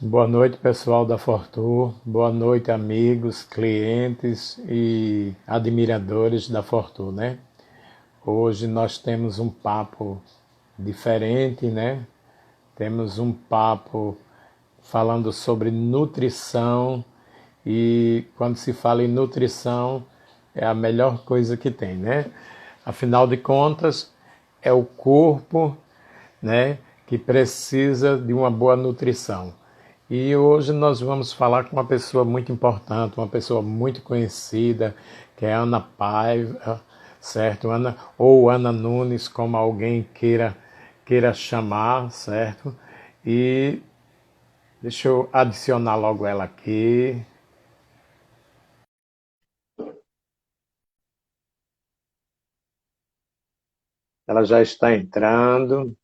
Boa noite, pessoal da Fortur. Boa noite, amigos, clientes e admiradores da Fortur, né? Hoje nós temos um papo diferente, né? Temos um papo falando sobre nutrição e quando se fala em nutrição é a melhor coisa que tem, né? Afinal de contas, é o corpo, né, que precisa de uma boa nutrição. E hoje nós vamos falar com uma pessoa muito importante, uma pessoa muito conhecida, que é Ana Paiva, certo? Ana, ou Ana Nunes, como alguém queira chamar, certo? E deixa eu adicionar logo ela aqui. Ela já está entrando.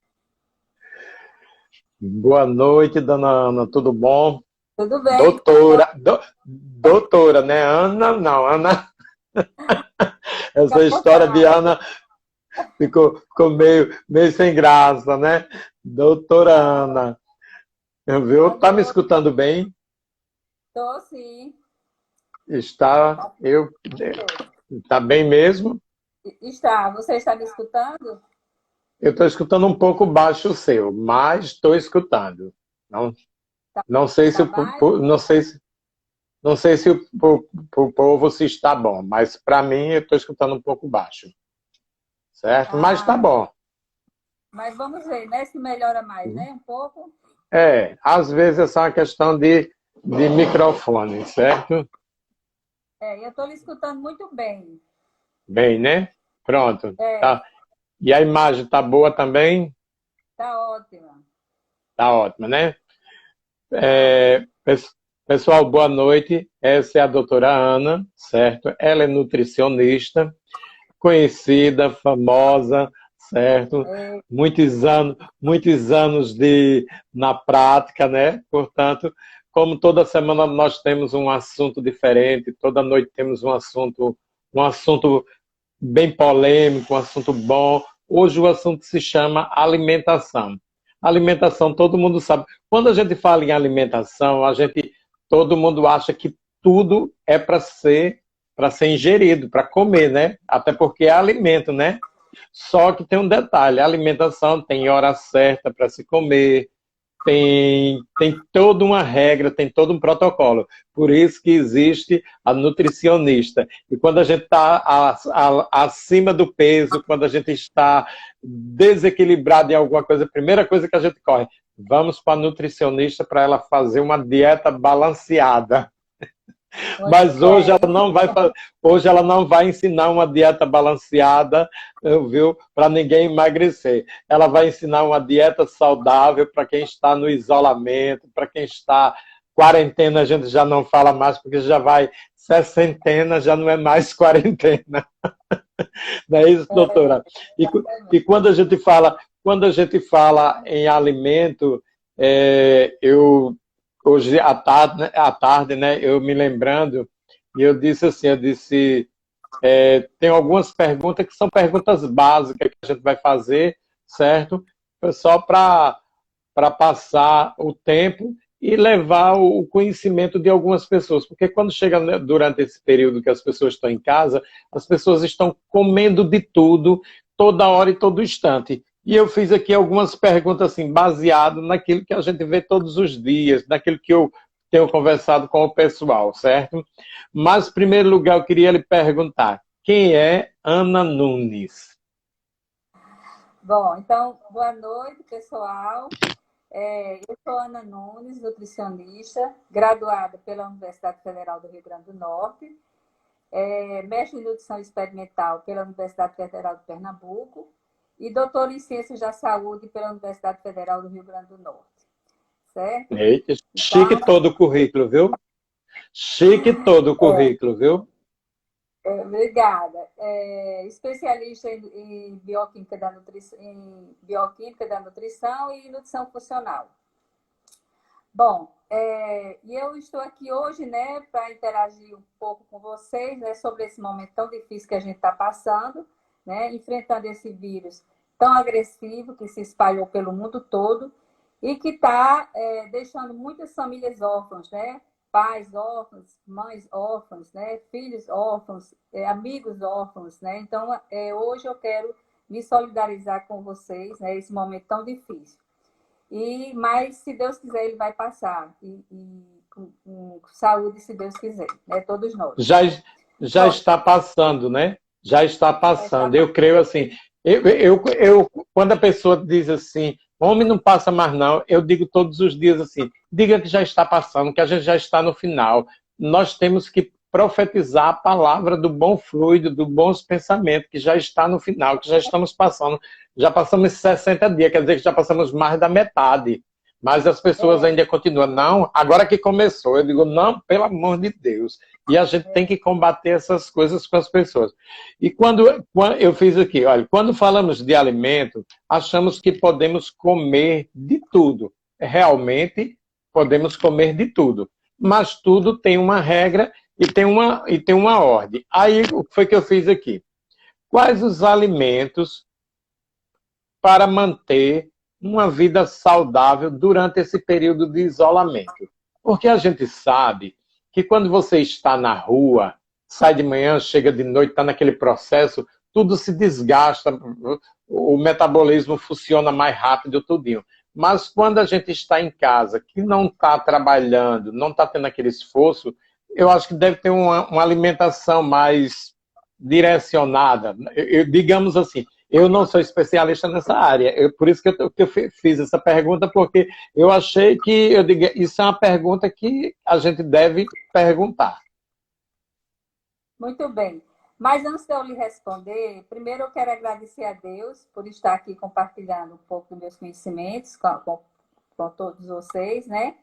Boa noite, dona Ana, tudo bom? Tudo bem? Doutora, né? Ana, não, Ana. Fica à Essa história de vontade. Ana ficou meio sem graça, né? Doutora Ana, viu? Tá me Alô, escutando bem? estou sim. Está, eu, tá bem mesmo? Está, você está me escutando? Eu estou escutando um pouco baixo o seu, mas estou escutando. Não, não sei se Está o, baixo? não sei se o povo se está bom, mas para mim eu estou escutando um pouco baixo, certo? Mas tá Ah, bom. mas vamos ver, né? Se melhora mais, né? Um pouco. Às vezes é só uma questão de microfone, certo? Eu estou lhe escutando muito bem. Bem, né? Pronto. É, Tá. E a imagem tá boa também? está ótima. Tá ótima, né? Tá. É, pessoal, boa noite. Essa é a doutora Ana, certo? Ela é nutricionista, conhecida, famosa, certo? É, Muitos anos na prática, né? Portanto, como toda semana nós temos um assunto diferente, toda noite temos um assunto bem polêmico, um assunto bom. Hoje o assunto se chama alimentação. Alimentação, todo mundo sabe. Quando a gente fala em alimentação, todo mundo acha que tudo é para ser ingerido, para comer, né? Até porque é alimento, né? Só que tem um detalhe, a alimentação tem hora certa para se comer, tem toda uma regra, tem todo um protocolo. Por isso que existe a nutricionista. E quando a gente está acima do peso, quando a gente está desequilibrado em alguma coisa, a primeira coisa que a gente corre, vamos para a nutricionista para ela fazer uma dieta balanceada. muito Mas hoje ela bem. não vai, hoje ela não vai ensinar uma dieta balanceada, viu, para ninguém emagrecer. Ela vai ensinar uma dieta saudável para quem está no isolamento, para quem está quarentena, a gente já não fala mais porque já vai sessentena, já não é mais quarentena. Não é isso, doutora? E, e quando a gente fala em alimento, eu hoje à tarde, né, eu me lembrando, e eu disse assim, tem algumas perguntas que são perguntas básicas que a gente vai fazer, certo? Só para passar o tempo e levar o conhecimento de algumas pessoas, porque quando chega durante esse período que as pessoas estão em casa, as pessoas estão comendo de tudo, toda hora e todo instante. E eu fiz aqui algumas perguntas assim, baseado naquilo que a gente vê todos os dias, naquilo que eu tenho conversado com o pessoal, certo? Mas, em primeiro lugar, eu queria lhe perguntar, quem é Ana Nunes? Bom, então, boa noite, pessoal. Eu sou Ana Nunes, nutricionista, graduada pela Universidade Federal do Rio Grande do Norte, mestre em nutrição experimental pela Universidade Federal de Pernambuco e doutor em ciências da saúde pela Universidade Federal do Rio Grande do Norte, certo? Eita, chique Então, todo o currículo, viu? Chique todo o currículo, viu? obrigada. Especialista em bioquímica da nutrição e nutrição funcional. Bom, e eu estou aqui hoje, né, para interagir um pouco com vocês, né, sobre esse momento tão difícil que a gente está passando, né, enfrentando esse vírus tão agressivo que se espalhou pelo mundo todo e que está deixando muitas famílias órfãs, né? Pais órfãos, mães órfãs, né? Filhos órfãos, amigos órfãos, né? Então, hoje eu quero me solidarizar com vocês, né? Esse momento tão difícil. Mas, se Deus quiser, ele vai passar. Com saúde, se Deus quiser, né? Todos nós. Já, já Bom, está passando, né? Já está já está passando. Eu passando. creio assim. Quando a pessoa diz assim, homem não passa mais não, eu digo todos os dias assim, diga que já está passando, que a gente já está no final. Nós temos que profetizar a palavra do bom fluido, do bons pensamentos, que já está no final, que já estamos passando. Já passamos 60 dias, quer dizer que já passamos mais da metade. Mas as pessoas É, ainda continuam, não, agora que começou. Eu digo, não, pelo amor de Deus. E a gente tem que combater essas coisas com as pessoas. E quando eu fiz aqui, olha, quando falamos de alimento, achamos que podemos comer de tudo. Realmente, podemos comer de tudo. Mas tudo tem uma regra e tem uma ordem. Aí, o que foi que eu fiz aqui? Quais os alimentos para manter uma vida saudável durante esse período de isolamento? Porque a gente sabe que quando você está na rua, sai de manhã, chega de noite, está naquele processo, tudo se desgasta, o metabolismo funciona mais rápido, tudinho. Mas quando a gente está em casa, que não está trabalhando, não está tendo aquele esforço, eu acho que deve ter uma alimentação mais direcionada. Digamos assim, eu não sou especialista nessa área, por isso que eu fiz essa pergunta, porque eu achei que, isso é uma pergunta que a gente deve perguntar. muito bem. Mas antes de eu lhe responder, primeiro eu quero agradecer a Deus por estar aqui compartilhando um pouco dos meus conhecimentos com todos vocês, né?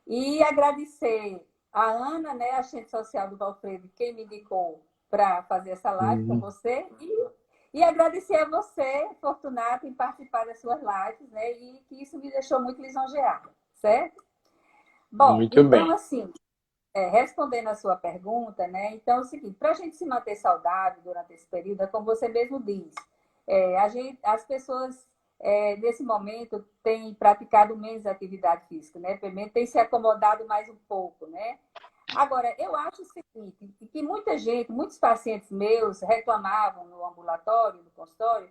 E agradecer a Ana, né, assistente social do Valfredo, quem me indicou para fazer essa live com Hum, você. E agradecer a você, Fortunato, em participar das suas lives, né? E que isso me deixou muito lisonjeada, certo? Bom, muito então, bem. assim, respondendo a sua pergunta, né? Então é o seguinte, para a gente se manter saudável durante esse período, é como você mesmo diz, as pessoas nesse momento têm praticado menos atividade física, né? Pelo menos tem se acomodado mais um pouco, né? Agora, eu acho o seguinte, que muita gente, muitos pacientes meus reclamavam no ambulatório, no consultório,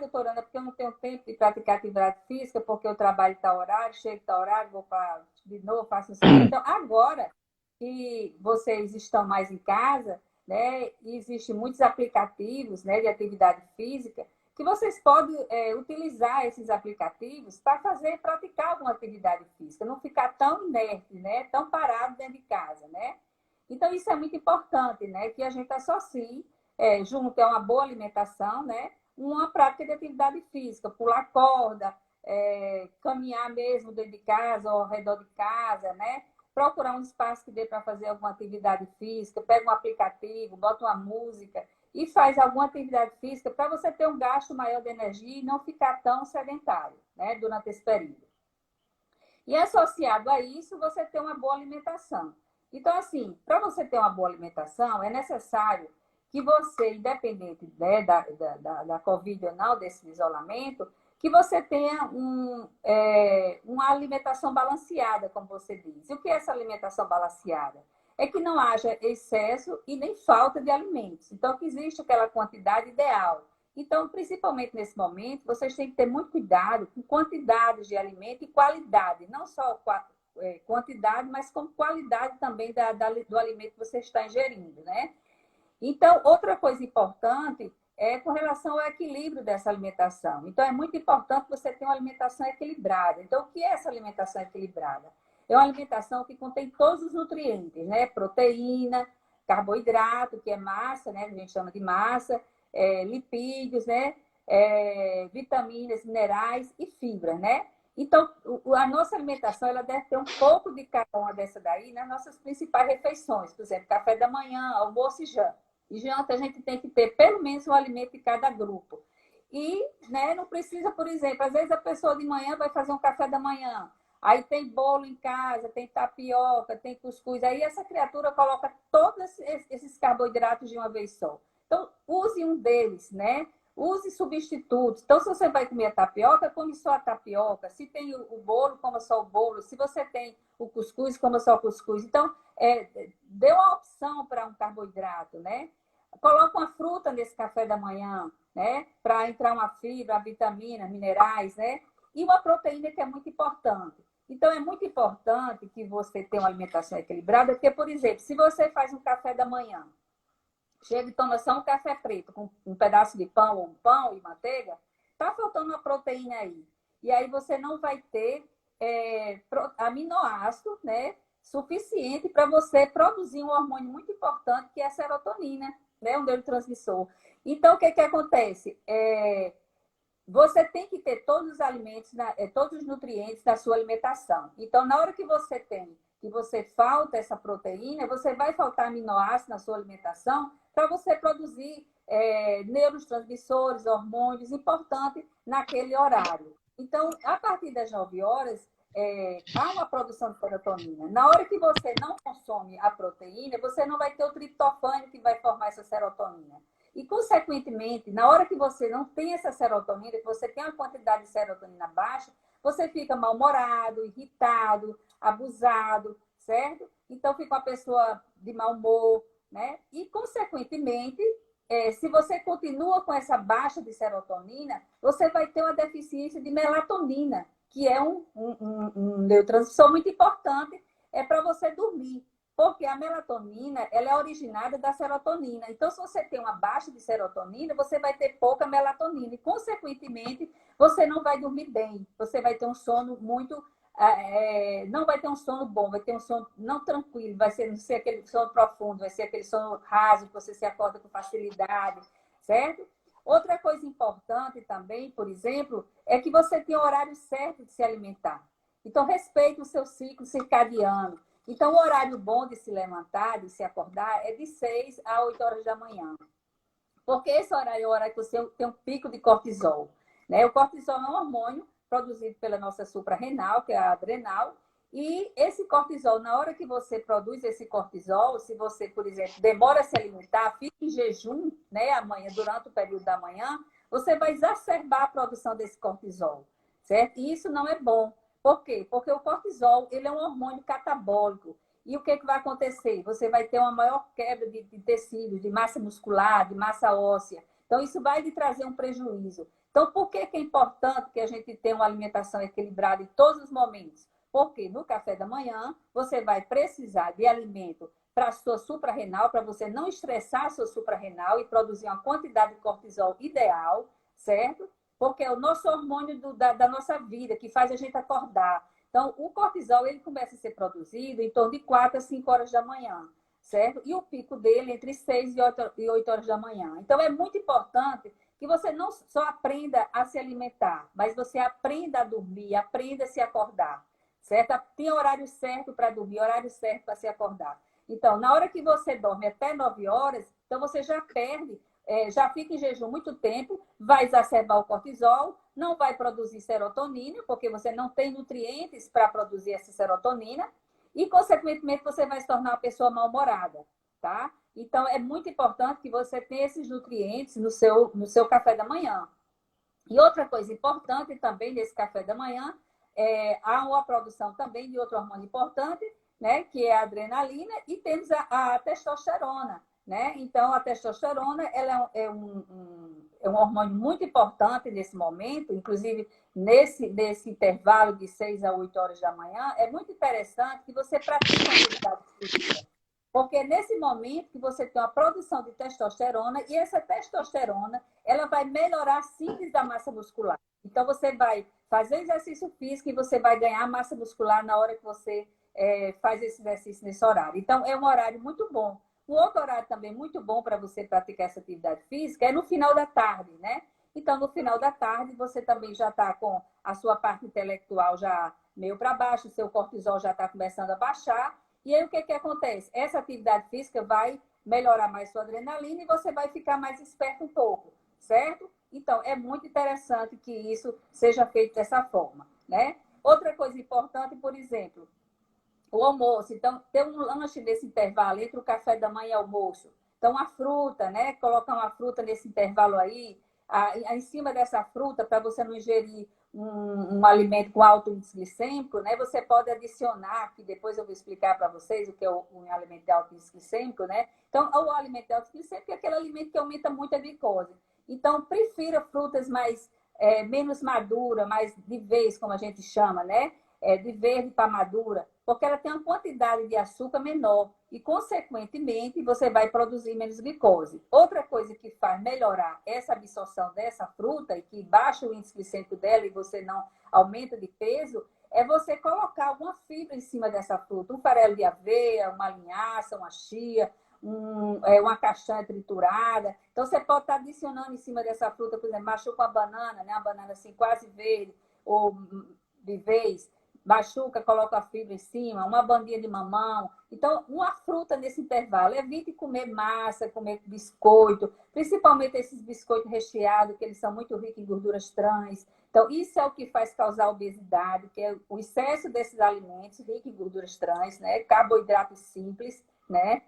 doutora Ana, porque eu não tenho tempo de praticar atividade física, porque eu trabalho tal horário, chego tal horário, vou para de novo, faço não sei o quê. Então, agora que vocês estão mais em casa, né, e existem muitos aplicativos, né, de atividade física, que vocês podem utilizar esses aplicativos para praticar alguma atividade física, não ficar tão inerte, né, tão parado dentro de casa, né? Então, isso é muito importante, né, que a gente associe, junto a uma boa alimentação, né, uma prática de atividade física, pular corda, caminhar mesmo dentro de casa ou ao redor de casa, né? Procurar um espaço que dê para fazer alguma atividade física, pega um aplicativo, bota uma música e faz alguma atividade física para você ter um gasto maior de energia e não ficar tão sedentário, né, durante esse período. E associado a isso, você ter uma boa alimentação. Então, assim, para você ter uma boa alimentação, é necessário que você, independente, né, da Covid ou não, desse isolamento, que você tenha uma alimentação balanceada, como você diz. E o que é essa alimentação balanceada? É que não haja excesso e nem falta de alimentos. Então, que existe aquela quantidade ideal. Então, principalmente nesse momento, vocês têm que ter muito cuidado com quantidades de alimento e qualidade, não só quantidade, mas com qualidade também do alimento que você está ingerindo, né? Então, outra coisa importante é com relação ao equilíbrio dessa alimentação. Então, é muito importante você ter uma alimentação equilibrada. Então, o que é essa alimentação equilibrada? É uma alimentação que contém todos os nutrientes, né? Proteína, carboidrato, que é massa, né? Que a gente chama de massa, lipídios, né? Vitaminas, minerais e fibra, né? Então, a nossa alimentação ela deve ter um pouco de cada uma dessa daí nas nossas principais refeições. Por exemplo, café da manhã, almoço e janta. E janta a gente tem que ter pelo menos um alimento de cada grupo. E né, não precisa, por exemplo, às vezes a pessoa de manhã vai fazer um café da manhã, aí tem bolo em casa, tem tapioca, tem cuscuz, aí essa criatura coloca todos esses carboidratos de uma vez só. Então, use um deles, né? Use substitutos. Então, se você vai comer a tapioca, come só a tapioca. Se tem o bolo, coma só o bolo. Se você tem o cuscuz, coma só o cuscuz. Então, dê uma opção para um carboidrato, né? Coloca uma fruta nesse café da manhã, né? Para entrar uma fibra, uma vitamina, minerais, né? E uma proteína que é muito importante. Então, é muito importante que você tenha uma alimentação equilibrada, porque, por exemplo, se você faz um café da manhã, chega e toma só um café preto com um pedaço de pão ou um pão e manteiga, tá faltando uma proteína aí. E aí você não vai ter aminoácido, né, suficiente para você produzir um hormônio muito importante, que é a serotonina, né, um neurotransmissor. Então, o que acontece? Você tem que ter todos os alimentos, todos os nutrientes na sua alimentação. Então, na hora que você falta essa proteína, você vai faltar aminoácidos na sua alimentação para você produzir neurotransmissores, hormônios importantes naquele horário. Então, a partir das 9 horas, há uma produção de serotonina. Na hora que você não consome a proteína, você não vai ter o triptofano que vai formar essa serotonina. E, consequentemente, na hora que você não tem essa serotonina, que você tem uma quantidade de serotonina baixa, você fica mal-humorado, irritado, abusado, certo? Então, fica uma pessoa de mau humor, né? E, consequentemente, se você continua com essa baixa de serotonina, você vai ter uma deficiência de melatonina, que é um neurotransmissor muito importante para você dormir. Porque a melatonina, ela é originada da serotonina. Então, se você tem uma baixa de serotonina, você vai ter pouca melatonina. E, consequentemente, você não vai dormir bem. Você vai ter um sono muito... não vai ter um sono bom, vai ter um sono não tranquilo. Vai ser, não ser aquele sono profundo, vai ser aquele sono raso, que você se acorda com facilidade, certo? Outra coisa importante também, por exemplo, é que você tem o horário certo de se alimentar. Então, respeite o seu ciclo circadiano. Então, o horário bom de se levantar, de se acordar, é de 6 a 8 horas da manhã. Porque esse horário é o horário que você tem um pico de cortisol, né? O cortisol é um hormônio produzido pela nossa suprarrenal, que é a adrenal. E esse cortisol, na hora que você produz esse cortisol, se você, por exemplo, demora a se alimentar, fica em jejum, né, amanhã, durante o período da manhã, você vai exacerbar a produção desse cortisol, certo? E isso não é bom. Por quê? Porque o cortisol, ele é um hormônio catabólico. E o que vai acontecer? Você vai ter uma maior quebra de tecido, de massa muscular, de massa óssea. Então, isso vai lhe trazer um prejuízo. Então, por que é importante que a gente tenha uma alimentação equilibrada em todos os momentos? Porque no café da manhã, você vai precisar de alimento para a sua suprarrenal, para você não estressar a sua suprarrenal e produzir uma quantidade de cortisol ideal, certo? Porque é o nosso hormônio da nossa vida, que faz a gente acordar. Então, o cortisol, ele começa a ser produzido em torno de 4 a 5 horas da manhã, certo? E o pico dele entre 6 e 8 horas da manhã. Então, é muito importante que você não só aprenda a se alimentar, mas você aprenda a dormir, aprenda a se acordar, certo? Tem horário certo para dormir, horário certo para se acordar. Então, na hora que você dorme até 9 horas, então você já perde, já fica em jejum muito tempo, vai exacerbar o cortisol, não vai produzir serotonina, porque você não tem nutrientes para produzir essa serotonina, e, consequentemente, você vai se tornar uma pessoa mal-humorada, tá? Então, é muito importante que você tenha esses nutrientes no seu café da manhã. E outra coisa importante também nesse café da manhã, há uma produção também de outro hormônio importante, né, que é a adrenalina, e temos a testosterona, né? Então, a testosterona, ela é um hormônio muito importante nesse momento, inclusive nesse intervalo de 6 a 8 horas da manhã, é muito interessante que você pratique uma atividade física. Porque é nesse momento que você tem uma produção de testosterona, e essa testosterona, ela vai melhorar a síntese da massa muscular. Então, você vai fazer exercício físico e você vai ganhar massa muscular na hora que você faz esse exercício nesse horário. Então, é um horário muito bom. Um outro horário também muito bom para você praticar essa atividade física é no final da tarde, né? Então, no final da tarde, você também já está com a sua parte intelectual já meio para baixo, o seu cortisol já está começando a baixar. E aí, o que acontece? Essa atividade física vai melhorar mais sua adrenalina e você vai ficar mais esperto um pouco, certo? Então, é muito interessante que isso seja feito dessa forma, né? Outra coisa importante, por exemplo, o almoço. Então, ter um lanche nesse intervalo entre o café da manhã e o almoço. Então, a fruta, né? Colocar uma fruta nesse intervalo aí, em cima dessa fruta, para você não ingerir um alimento com alto índice glicêmico, né? Você pode adicionar, que depois eu vou explicar para vocês o que é um alimento de alto índice glicêmico, né? Então, o alimento de alto índice glicêmico é aquele alimento que aumenta muito a glicose. Então, prefira frutas menos maduras, mais de vez, como a gente chama, né? De verde para madura, porque ela tem uma quantidade de açúcar menor e, consequentemente, você vai produzir menos glicose. Outra coisa que faz melhorar essa absorção dessa fruta e que baixa o índice glicêmico dela e você não aumenta de peso, é você colocar alguma fibra em cima dessa fruta, um farelo de aveia, uma linhaça, uma chia, uma castanha triturada. Então, você pode estar adicionando em cima dessa fruta, por exemplo, machuca uma banana, né? Uma banana assim quase verde, ou de vez, machuca, coloca a fibra em cima, uma bandinha de mamão. Então, uma fruta nesse intervalo. Evite comer massa, comer biscoito, principalmente esses biscoitos recheados, que eles são muito ricos em gorduras trans. Então, isso é o que faz causar obesidade, que é o excesso desses alimentos ricos em gorduras trans, né? Carboidratos simples, né?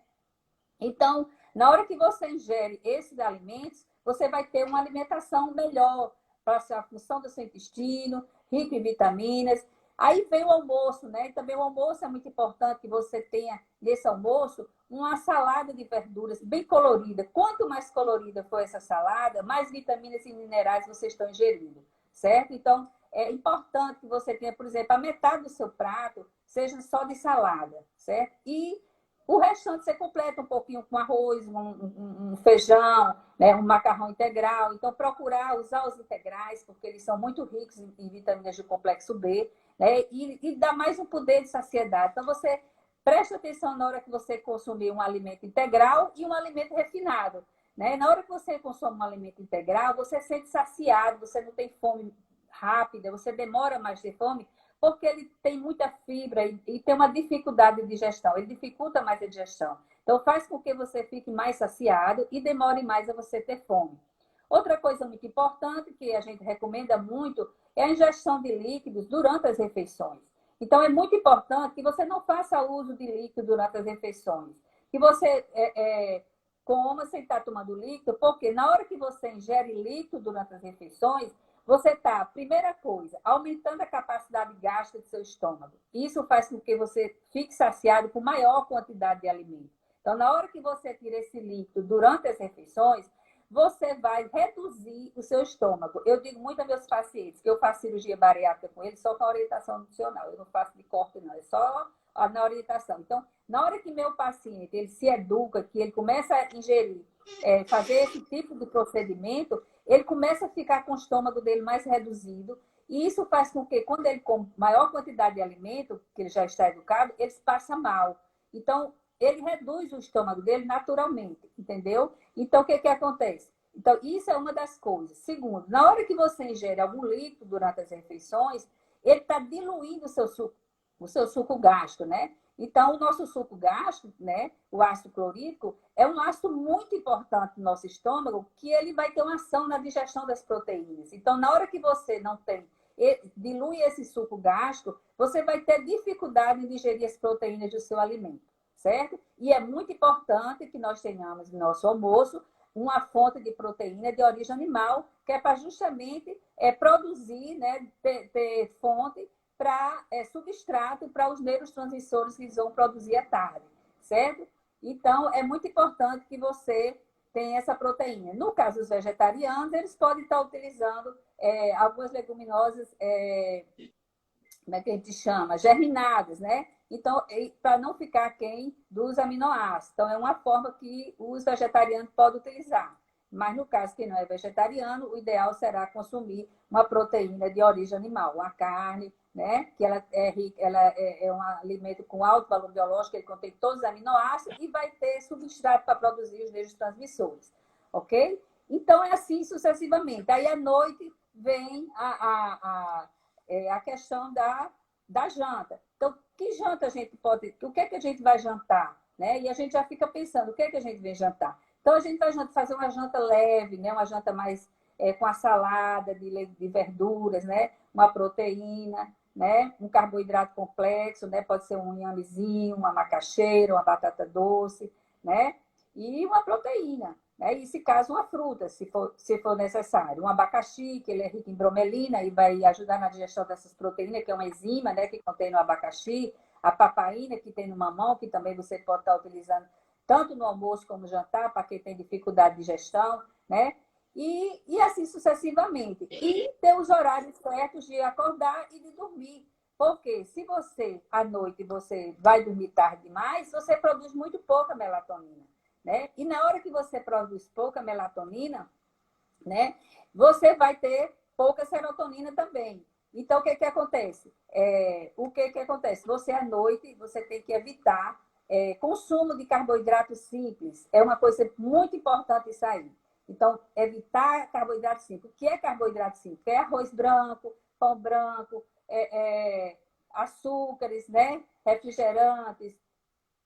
Então, na hora que você ingere esses alimentos, você vai ter uma alimentação melhor para a função do seu intestino, rico em vitaminas. Aí vem o almoço, né? Também o almoço é muito importante que você tenha nesse almoço uma salada de verduras bem colorida. Quanto mais colorida for essa salada, mais vitaminas e minerais vocês estão ingerindo, certo? Então, é importante que você tenha, por exemplo, a metade do seu prato seja só de salada, certo? E o restante você completa um pouquinho com arroz, um feijão, né, um macarrão integral. Então, procurar usar os integrais, porque eles são muito ricos em vitaminas do complexo B, né, e dá mais um poder de saciedade. Então, você preste atenção na hora que você consumir um alimento integral e um alimento refinado. Né? Na hora que você consome um alimento integral, você se sente saciado, você não tem fome rápida, você demora mais de fome, porque ele tem muita fibra e tem uma dificuldade de digestão, ele dificulta mais a digestão. Então, faz com que você fique mais saciado e demore mais a você ter fome. Outra coisa muito importante que a gente recomenda muito é a ingestão de líquidos durante as refeições. Então, é muito importante que você não faça uso de líquido durante as refeições. Que você coma sem estar tomando líquido, porque na hora que você ingere líquido durante as refeições, você está, primeira coisa, aumentando a capacidade gástrica do seu estômago. Isso faz com que você fique saciado com maior quantidade de alimento. Então, na hora que você tira esse líquido durante as refeições, você vai reduzir o seu estômago. Eu digo muito a meus pacientes que eu faço cirurgia bariátrica com eles só com a orientação nutricional. Eu não faço de corte, não. É só na orientação. Então, na hora que meu paciente ele se educa, que ele começa a ingerir, fazer esse tipo de procedimento, ele começa a ficar com o estômago dele mais reduzido. E isso faz com que, quando ele come maior quantidade de alimento, que ele já está educado, ele passa mal. Então, ele reduz o estômago dele naturalmente, entendeu? Então, o que acontece? Então, isso é uma das coisas. Segundo, na hora que você ingere algum líquido durante as refeições, ele está diluindo o seu suco gástrico, né? Então, o nosso suco gástrico, né, o ácido clorídrico, é um ácido muito importante no nosso estômago, que ele vai ter uma ação na digestão das proteínas. Então, na hora que você não tem, dilui esse suco gástrico, você vai ter dificuldade em digerir as proteínas do seu alimento, certo? E é muito importante que nós tenhamos no nosso almoço uma fonte de proteína de origem animal, que é para justamente produzir, né, ter fonte para substrato para os neurotransmissores que eles vão produzir à tarde, certo? Então, é muito importante que você tenha essa proteína. No caso dos vegetarianos, eles podem estar utilizando algumas leguminosas, como é que a gente chama? Germinadas, né? Então, para não ficar aquém dos aminoácidos. Então, é uma forma que os vegetarianos podem utilizar. Mas no caso que não é vegetariano, o ideal será consumir uma proteína de origem animal, uma carne, né? Que ela é rica, ela é um alimento com alto valor biológico, ele contém todos os aminoácidos e vai ter substrato para produzir os neurotransmissores, ok? Então é assim sucessivamente. Aí à noite vem a questão da janta. Então, que janta a gente pode, o que é que a gente vai jantar, né? E a gente já fica pensando, o que é que a gente vem jantar? Então, a gente vai fazer uma janta leve, né? Uma janta mais com a salada de verduras, né? Uma proteína, né? Um carboidrato complexo, né? Pode ser um inhamezinho, uma macaxeira, uma batata doce, né? E uma proteína. né? E, se caso, uma fruta, se for necessário. Um abacaxi, que ele é rico em bromelina e vai ajudar na digestão dessas proteínas, que é uma enzima, né, que contém no abacaxi. A papaína, que tem no mamão, que também você pode estar utilizando tanto no almoço como no jantar, para quem tem dificuldade de digestão, né? E assim sucessivamente. E ter os horários certos de acordar e de dormir. Porque se você, à noite, você vai dormir tarde demais, você produz muito pouca melatonina, né? E na hora que você produz pouca melatonina, né, você vai ter pouca serotonina também. Então, o que acontece? O que acontece? Você, à noite, você tem que evitar consumo de carboidratos simples. É uma coisa muito importante isso aí. Então, evitar carboidrato simples. O que é carboidrato simples? É arroz branco, pão branco, açúcares, né? Refrigerantes,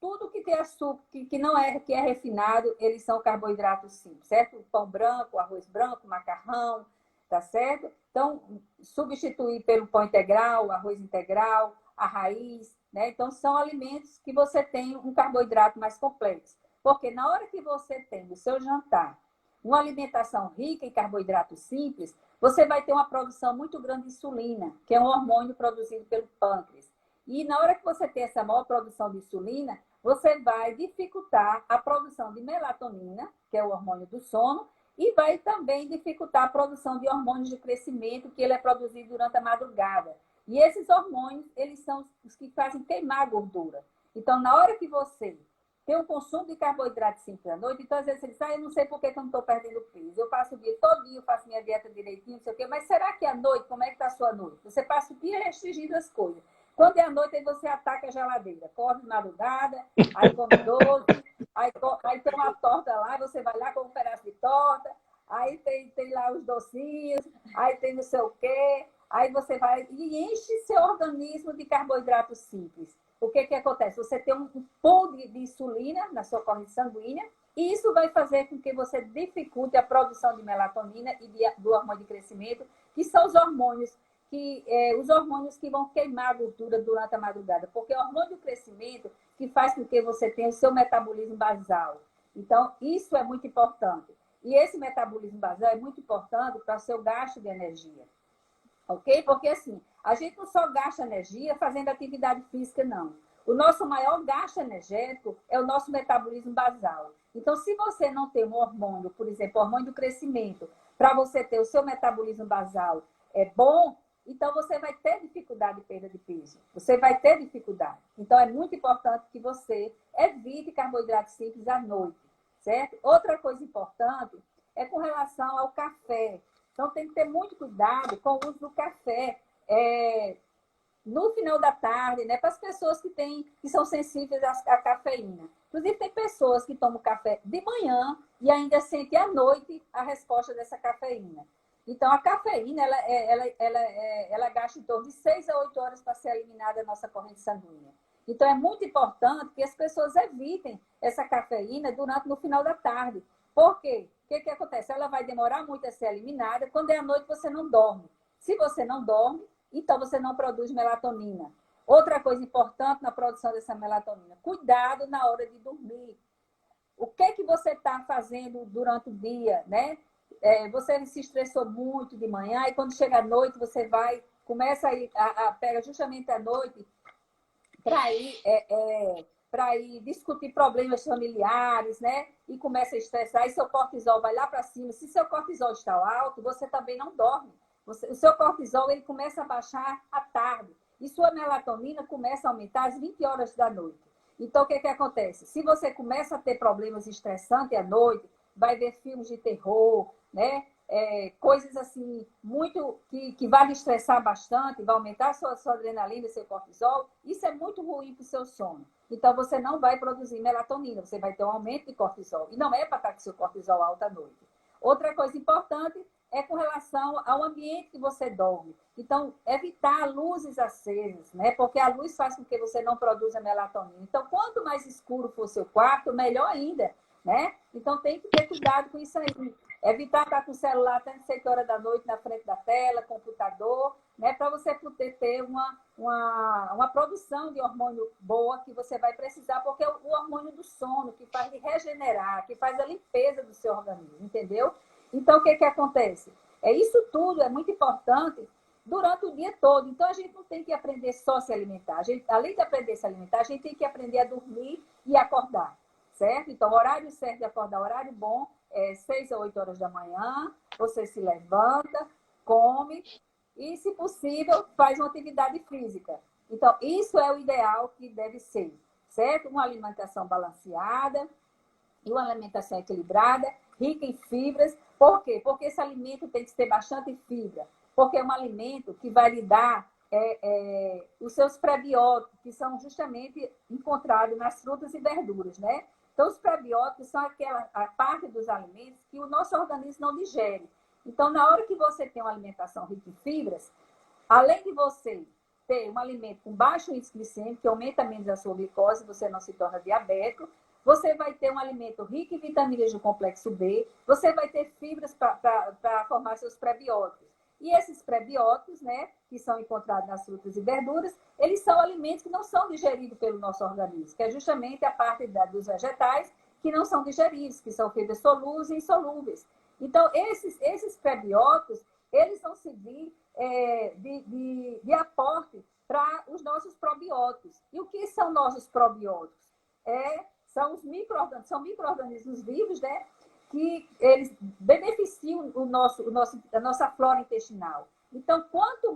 tudo que tem açúcar, que não é, que é refinado, eles são carboidratos simples, certo? O pão branco, arroz branco, macarrão, tá certo? Então, substituir pelo pão integral, arroz integral, a raiz, né? Então, são alimentos que você tem um carboidrato mais complexo. Porque na hora que você tem o seu jantar uma alimentação rica em carboidratos simples, você vai ter uma produção muito grande de insulina, que é um hormônio produzido pelo pâncreas. E na hora que você tem essa maior produção de insulina, você vai dificultar a produção de melatonina, que é o hormônio do sono, e vai também dificultar a produção de hormônios de crescimento, que ele é produzido durante a madrugada. E esses hormônios, eles são os que fazem queimar a gordura. Então, na hora que você tem um consumo de carboidrato simples à noite, então às vezes você diz, eu não sei por que eu não estou perdendo peso. Eu passo o dia todinho, faço minha dieta direitinho, não sei o quê, mas será que à noite, como é que está a sua noite? Você passa o dia restringindo as coisas. Quando é à noite, aí você ataca a geladeira. Corre de madrugada, aí come doce, aí tem uma torta lá, você vai lá com um pedaço de torta, aí tem lá os docinhos, aí tem não sei o quê, aí você vai e enche seu organismo de carboidratos simples. O que acontece? Você tem um pool de insulina na sua corrente sanguínea, e isso vai fazer com que você dificulte a produção de melatonina e do hormônio de crescimento, que são os hormônios que vão queimar a gordura durante a madrugada, porque é o hormônio do crescimento que faz com que você tenha o seu metabolismo basal. Então, isso é muito importante. E esse metabolismo basal é muito importante para o seu gasto de energia. Ok? Porque, assim, a gente não só gasta energia fazendo atividade física, não. O nosso maior gasto energético é o nosso metabolismo basal. Então, se você não tem um hormônio, por exemplo, o hormônio do crescimento, para você ter o seu metabolismo basal bom, então você vai ter dificuldade de perda de peso. Você vai ter dificuldade. Então, é muito importante que você evite carboidratos simples à noite, certo? Outra coisa importante é com relação ao café. Então, tem que ter muito cuidado com o uso do café no final da tarde, né? Para as pessoas que são sensíveis à cafeína. Inclusive, tem pessoas que tomam café de manhã e ainda sentem à noite a resposta dessa cafeína. Então, a cafeína, ela gasta em torno de 6 a 8 horas para ser eliminada da nossa corrente sanguínea. Então, é muito importante que as pessoas evitem essa cafeína no final da tarde. Por quê? O que acontece? Ela vai demorar muito a ser eliminada. Quando é à noite, você não dorme. Se você não dorme, então você não produz melatonina. Outra coisa importante na produção dessa melatonina, cuidado na hora de dormir. O que você está fazendo durante o dia, né? Você se estressou muito de manhã e quando chega à noite, você começa a pega justamente à noite para ir discutir problemas familiares, né? E começa a estressar, e seu cortisol vai lá para cima. Se seu cortisol está alto, você também não dorme. O seu cortisol ele começa a baixar à tarde. E sua melatonina começa a aumentar às 20 horas da noite. Então, o que acontece? Se você começa a ter problemas estressantes à noite, vai ver filmes de terror, né? Coisas assim, muito que vai lhe estressar bastante, vai aumentar a sua adrenalina e seu cortisol, isso é muito ruim para o seu sono. Então, você não vai produzir melatonina, você vai ter um aumento de cortisol. E não é para estar com seu cortisol alto à noite. Outra coisa importante é com relação ao ambiente que você dorme. Então, evitar luzes acesas, né? Porque a luz faz com que você não produza melatonina. Então, quanto mais escuro for o seu quarto, melhor ainda, né? Então, tem que ter cuidado com isso aí. Evitar estar com o celular até 7 horas da noite na frente da tela, computador, né, para você poder ter uma produção de hormônio boa que você vai precisar, porque é o hormônio do sono, que faz de regenerar, que faz a limpeza do seu organismo, entendeu? Então, o que que acontece? Isso tudo é muito importante durante o dia todo. Então, a gente não tem que aprender só a se alimentar. A gente, além de aprender a se alimentar, a gente tem que aprender a dormir e acordar, certo? Então, o horário certo de acordar, o horário bom, é 6 a 8 horas da manhã, você se levanta, come e, se possível, faz uma atividade física. Então, isso é o ideal que deve ser, certo? Uma alimentação balanceada e uma alimentação equilibrada, rica em fibras. Por quê? Porque esse alimento tem que ter bastante fibra, porque é um alimento que vai lhe dar os seus prebióticos, que são justamente encontrados nas frutas e verduras, né? Então, os prebióticos são a parte dos alimentos que o nosso organismo não digere. Então, na hora que você tem uma alimentação rica em fibras, além de você ter um alimento com baixo índice glicêmico, que aumenta menos a sua glicose, você não se torna diabético, você vai ter um alimento rico em vitaminas do complexo B, você vai ter fibras para formar seus prebióticos. E esses prebióticos, né, que são encontrados nas frutas e verduras, eles são alimentos que não são digeridos pelo nosso organismo, que é justamente a parte dos vegetais que não são digeridos, que são fibras solúveis e insolúveis. Então, esses prebióticos, eles vão servir de aporte para os nossos probióticos. E o que são nossos probióticos? São micro-organismos vivos, né? Que eles beneficiam a nossa flora intestinal. Então, quanto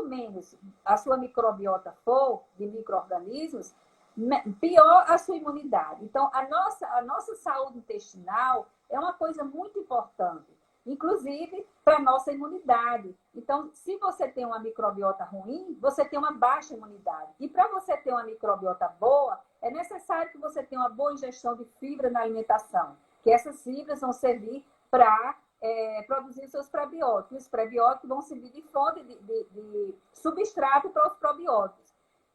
menos a sua microbiota for de micro-organismos, pior a sua imunidade. Então, a nossa saúde intestinal é uma coisa muito importante, inclusive para a nossa imunidade. Então, se você tem uma microbiota ruim, você tem uma baixa imunidade. E para você ter uma microbiota boa, é necessário que você tenha uma boa ingestão de fibra na alimentação, que essas fibras vão servir para produzir seus prebióticos. Os prebióticos vão servir de fonte de substrato para os probióticos.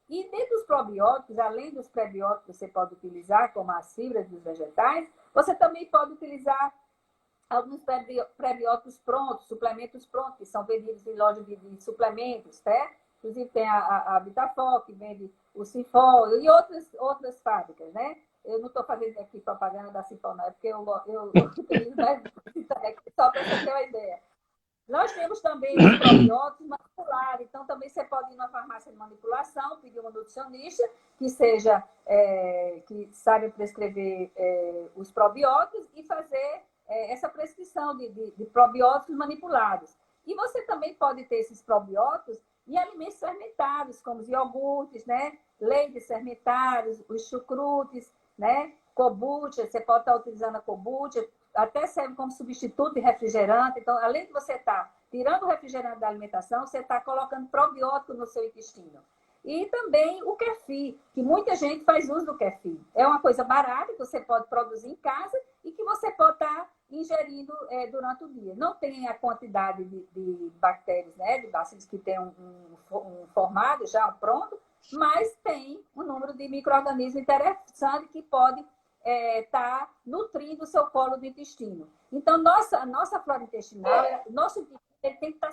E dentro dos probióticos, além dos prebióticos que você pode utilizar, como as fibras dos vegetais, você também pode utilizar alguns prebióticos prontos, suplementos prontos, que são vendidos em lojas de suplementos, né? Inclusive tem a Vitafol, que vende o Sinfol, e outras fábricas, né? Eu não estou fazendo aqui propaganda da Sinfol, não, é porque eu utilizo mais só para você ter uma ideia. Nós temos também os probióticos manipulares, então também você pode ir na farmácia de manipulação, pedir uma nutricionista que que saiba prescrever os probióticos e fazer essa prescrição de probióticos manipulados. E você também pode ter esses probióticos em alimentos fermentados, como os iogurtes, né? Leites fermentados, os chucrutes, né? Kombucha, você pode estar utilizando a kombucha, até serve como substituto de refrigerante. Então, além de você estar tirando o refrigerante da alimentação, você está colocando probiótico no seu intestino. E também o kefir, que muita gente faz uso do kefir. É uma coisa barata que você pode produzir em casa e que você pode estar ingerindo durante o dia. Não tem a quantidade de bactérias, né, de bacilos que tem um formado já, um pronto, mas tem um número de micro-organismos interessante que pode estar nutrindo o seu colo do intestino. Então, a nossa flora intestinal, nosso intestino, ele tem que estar.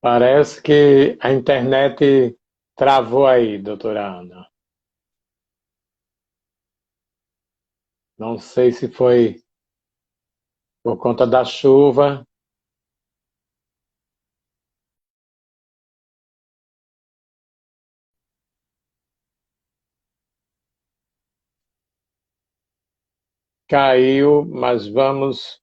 Parece que a internet travou aí, doutora Ana. Não sei se foi por conta da chuva. Caiu, mas vamos.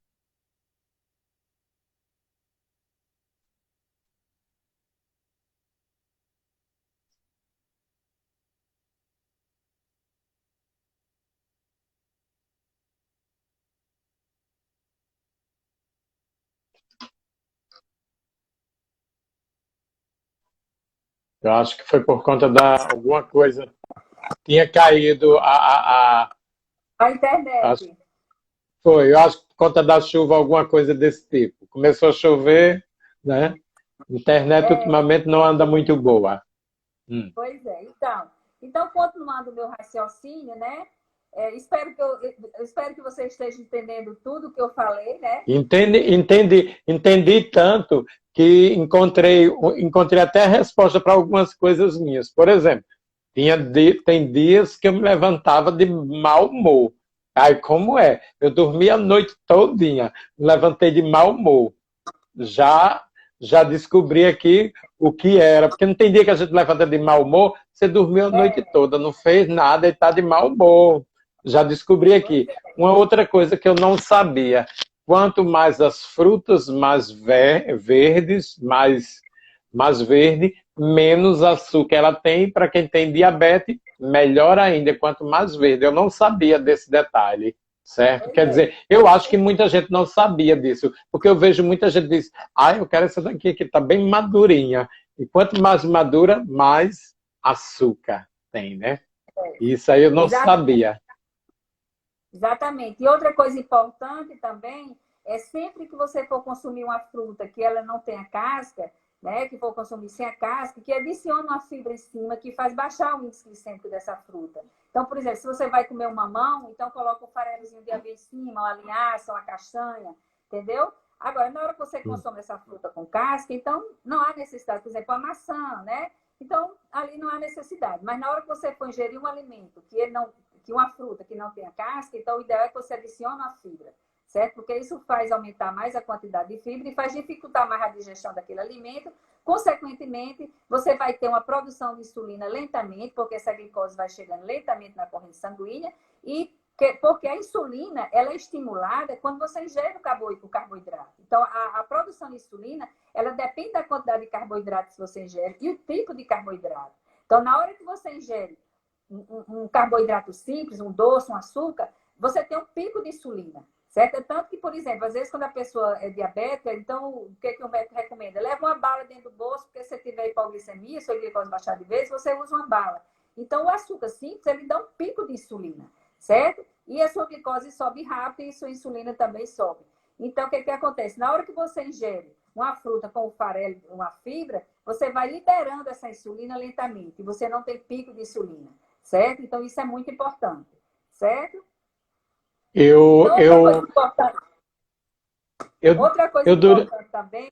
Eu acho que foi por conta da alguma coisa. Tinha caído A acho, internet. eu acho que por conta da chuva, alguma coisa desse tipo. Começou a chover, né? Internet ultimamente não anda muito boa. Pois é, então continuando o meu raciocínio, né? Eu espero que você esteja entendendo tudo que eu falei, né? Entendi tanto que encontrei até a resposta para algumas coisas minhas. Por exemplo, tem dias que eu me levantava de mau humor. Aí como é? Eu dormia a noite todinha, me levantei de mau humor. Já, já descobri aqui o que era, porque não tem dia que a gente levanta de mau humor, você dormiu a noite toda, não fez nada e está de mau humor. Já descobri aqui. Uma outra coisa que eu não sabia, quanto mais as frutas mais verdes, mais verde, menos açúcar ela tem. Para quem tem diabetes, melhor ainda, quanto mais verde. Eu não sabia desse detalhe, certo? Quer dizer, eu acho que muita gente não sabia disso, porque eu vejo muita gente diz, eu quero essa daqui que está bem madurinha. E quanto mais madura, mais açúcar tem, né? Isso aí eu não sabia. Exatamente. E outra coisa importante também é sempre que você for consumir uma fruta que ela não tenha casca, né, que for consumir sem a casca, que adicione uma fibra em cima que faz baixar o índice glicêmico dessa fruta. Então, por exemplo, se você vai comer um mamão, então coloca um farelozinho de aveia em cima, uma linhaça, uma castanha, entendeu? Agora, na hora que você consome essa fruta com casca, então não há necessidade, por exemplo, a maçã, né? Então, ali não há necessidade. Mas na hora que você for ingerir um alimento que uma fruta que não tenha casca, então o ideal é que você adicione a fibra, certo? Porque isso faz aumentar mais a quantidade de fibra e faz dificultar mais a digestão daquele alimento. Consequentemente, você vai ter uma produção de insulina lentamente, porque essa glicose vai chegando lentamente na corrente sanguínea, porque a insulina ela é estimulada quando você ingere o carboidrato. Então, a produção de insulina, ela depende da quantidade de carboidrato que você ingere e o tipo de carboidrato. Então, na hora que você ingere um carboidrato simples, um doce, um açúcar, você tem um pico de insulina, certo? É tanto que, por exemplo, às vezes quando a pessoa é diabética, então o que o médico recomenda? Leva uma bala dentro do bolso, porque se você tiver hipoglicemia, sua glicose baixar de vez, você usa uma bala. Então, o açúcar simples, ele dá um pico de insulina, certo? E a sua glicose sobe rápido e sua insulina também sobe. Então, o que acontece? Na hora que você ingere uma fruta com o farelo, uma fibra, você vai liberando essa insulina lentamente e você não tem pico de insulina, certo? Então, isso é muito importante, certo? Outra coisa importante também...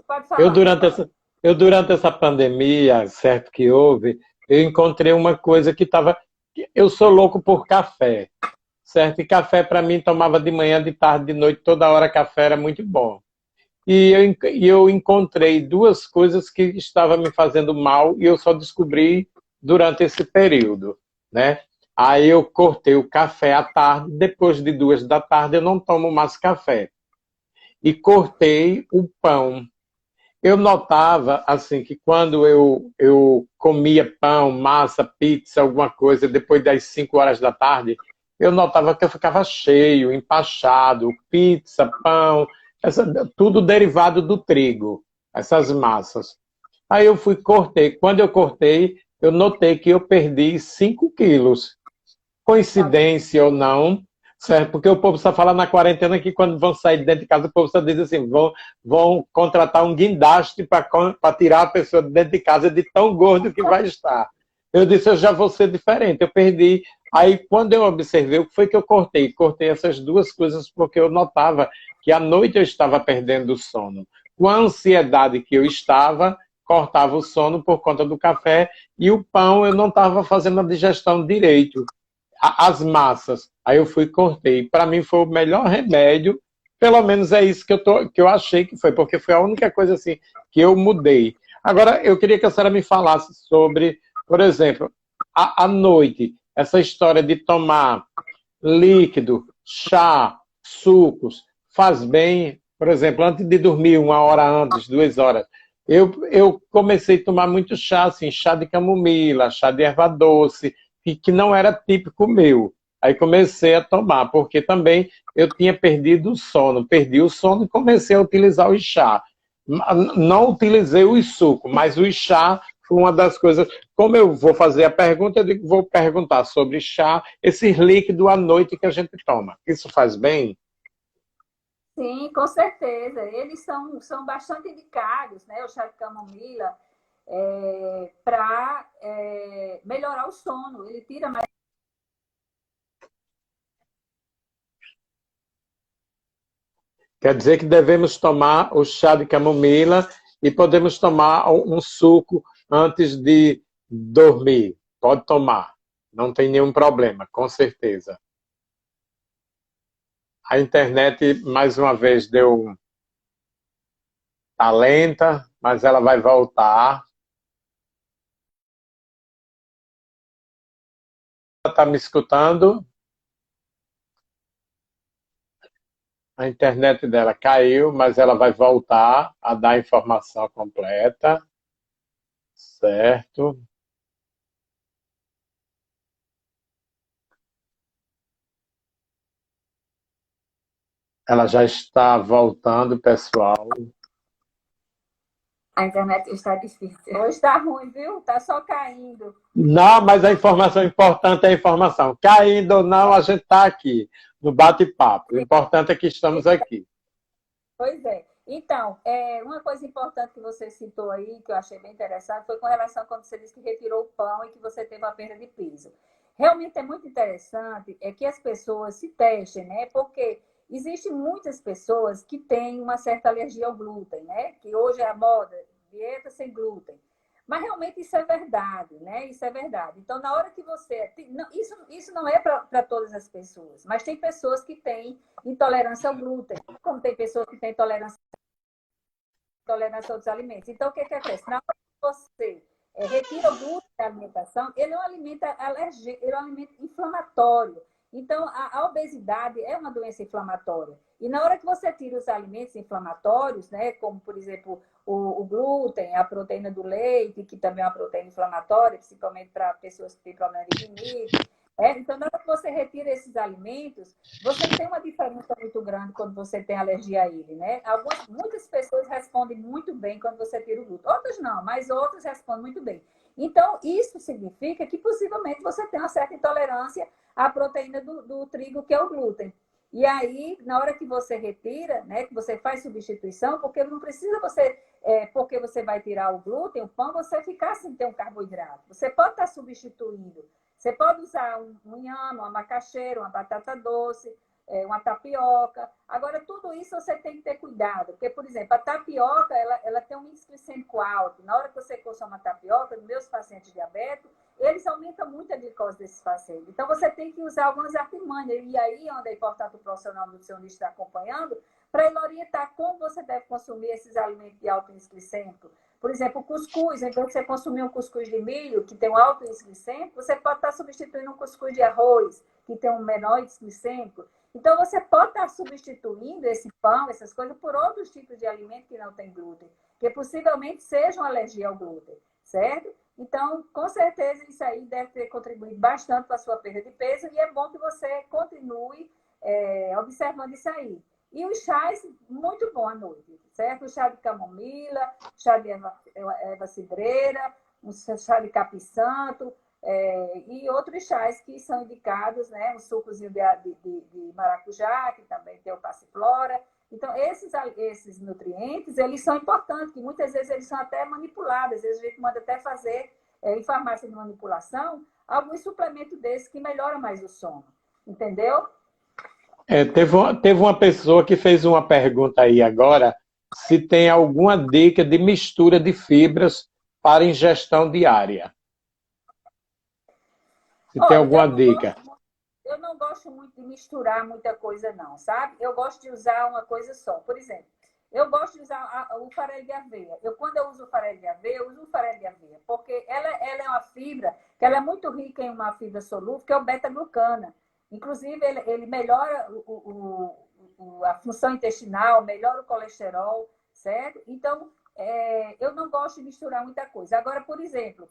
Pode falar. Durante essa pandemia, certo, que houve, eu encontrei uma coisa que estava... Eu sou louco por café, certo? E café, para mim, tomava de manhã, de tarde, de noite, toda hora café era muito bom. E eu encontrei duas coisas que estavam me fazendo mal e eu só descobri durante esse período, né? Aí eu cortei o café à tarde, depois de 2 da tarde eu não tomo mais café. E cortei o pão. Eu notava, assim, que quando eu comia pão, massa, pizza, alguma coisa, depois das 5 horas da tarde, eu notava que eu ficava cheio, empachado, pizza, pão, tudo derivado do trigo, essas massas. Aí eu cortei. Quando eu cortei, eu notei que eu perdi 5 quilos. Coincidência ou não, certo? Porque o povo só fala na quarentena que quando vão sair de dentro de casa, o povo só diz assim, vão contratar um guindaste para tirar a pessoa de dentro de casa de tão gordo que vai estar. Eu disse, eu já vou ser diferente, eu perdi. Aí, quando eu observei, o que foi que eu cortei? Cortei essas duas coisas porque eu notava que à noite eu estava perdendo o sono. Com a ansiedade que eu estava, cortava o sono por conta do café e o pão eu não estava fazendo a digestão direito. As massas. Aí eu fui e cortei. Para mim foi o melhor remédio, pelo menos é isso que eu achei que foi, porque foi a única coisa assim que eu mudei. Agora, eu queria que a senhora me falasse sobre, por exemplo, à noite, essa história de tomar líquido, chá, sucos, faz bem, por exemplo, antes de dormir, 1 hora antes, 2 horas. Eu comecei a tomar muito chá, assim, chá de camomila, chá de erva doce, que não era típico meu. Aí comecei a tomar, porque também eu tinha perdido o sono. Perdi o sono e comecei a utilizar o chá. Não utilizei o suco, mas o chá foi uma das coisas. Como eu vou fazer a pergunta, eu vou perguntar sobre chá, esse líquido à noite que a gente toma. Isso faz bem? Sim, com certeza. Eles são bastante indicados, né? O chá de camomila, para melhorar o sono. Ele tira mais. Quer dizer que devemos tomar o chá de camomila e podemos tomar um suco antes de dormir. Pode tomar, não tem nenhum problema, com certeza. A internet, mais uma vez, tá lenta, mas ela vai voltar. Está me escutando? A internet dela caiu, mas ela vai voltar a dar a informação completa, certo? Ela já está voltando, pessoal. A internet está difícil. Hoje está ruim, viu? Está só caindo. Não, mas a informação importante é a informação. Caindo ou não, a gente está aqui, no bate-papo. O importante é que estamos aqui. Pois é. Então, uma coisa importante que você citou aí, que eu achei bem interessante, foi com relação a quando você disse que retirou o pão e que você teve uma perda de peso. Realmente é muito interessante que as pessoas se testem, né? Porque existem muitas pessoas que têm uma certa alergia ao glúten, né? Que hoje é a moda, dieta sem glúten. Mas realmente isso é verdade, né? Isso é verdade. Então, na hora que você. Isso não é para todas as pessoas, mas tem pessoas que têm intolerância ao glúten, como tem pessoas que têm intolerância a outros alimentos. Então, o que acontece? Na hora que você retira o glúten da alimentação, ele é um alimento alergênico, ele é um alimento inflamatório. Então, a obesidade é uma doença inflamatória. E na hora que você tira os alimentos inflamatórios, né, como, por exemplo, o glúten, a proteína do leite, que também é uma proteína inflamatória, principalmente para pessoas que têm problema de rinite. Então, na hora que você retira esses alimentos, você tem uma diferença muito grande quando você tem alergia a ele, né? Muitas pessoas respondem muito bem quando você tira o glúten. Outras não, mas outras respondem muito bem. Então, isso significa que possivelmente você tem uma certa intolerância à proteína do trigo, que é o glúten. E aí, na hora que você retira, né, que você faz substituição, porque não precisa porque você vai tirar o glúten, o pão, você ficar sem ter um carboidrato. Você pode estar substituindo. Você pode usar um inhame, uma macaxeira, uma batata doce, uma tapioca. Agora, tudo isso você tem que ter cuidado, porque, por exemplo, a tapioca ela tem um índice glicêmico alto. Na hora que você consome a tapioca, nos meus pacientes diabéticos, eles aumentam muito a glicose desses pacientes. Então, você tem que usar algumas artimanhas. E aí é onde é importante o profissional nutricionista estar acompanhando, para ele orientar como você deve consumir esses alimentos de alto índice glicêmico. Por exemplo, o cuscuz, então você consumir um cuscuz de milho, que tem um alto índice glicêmico, você pode estar substituindo um cuscuz de arroz, que tem um menor índice glicêmico. Então, você pode estar substituindo esse pão, essas coisas, por outros tipos de alimento que não tem glúten, que possivelmente sejam alergia ao glúten, certo? Então, com certeza, isso aí deve ter contribuído bastante para a sua perda de peso e é bom que você continue observando isso aí. E os chás, muito bom à noite, certo? O chá de camomila, chá de erva cidreira, um chá de capim-santo, e outros chás que são indicados, né? Um sucozinho de maracujá, que também tem o passiflora. Então, esses nutrientes, eles são importantes, que muitas vezes eles são até manipulados. Às vezes a gente manda até fazer, em farmácia de manipulação, alguns suplementos desses que melhoram mais o sono. Entendeu? Teve uma pessoa que fez uma pergunta aí agora, se tem alguma dica de mistura de fibras para ingestão diária. Se tem Olha, alguma dica. Eu não gosto muito de misturar muita coisa, não, sabe? Eu gosto de usar uma coisa só. Por exemplo, eu gosto de usar o farelo de aveia. Quando eu uso o farelo de aveia, eu uso o farelo de aveia, porque ela é uma fibra que ela é muito rica em uma fibra solúvel, que é o beta-glucana. Inclusive, ele melhora a função intestinal, melhora o colesterol, certo? Então, eu não gosto de misturar muita coisa. Agora, por exemplo,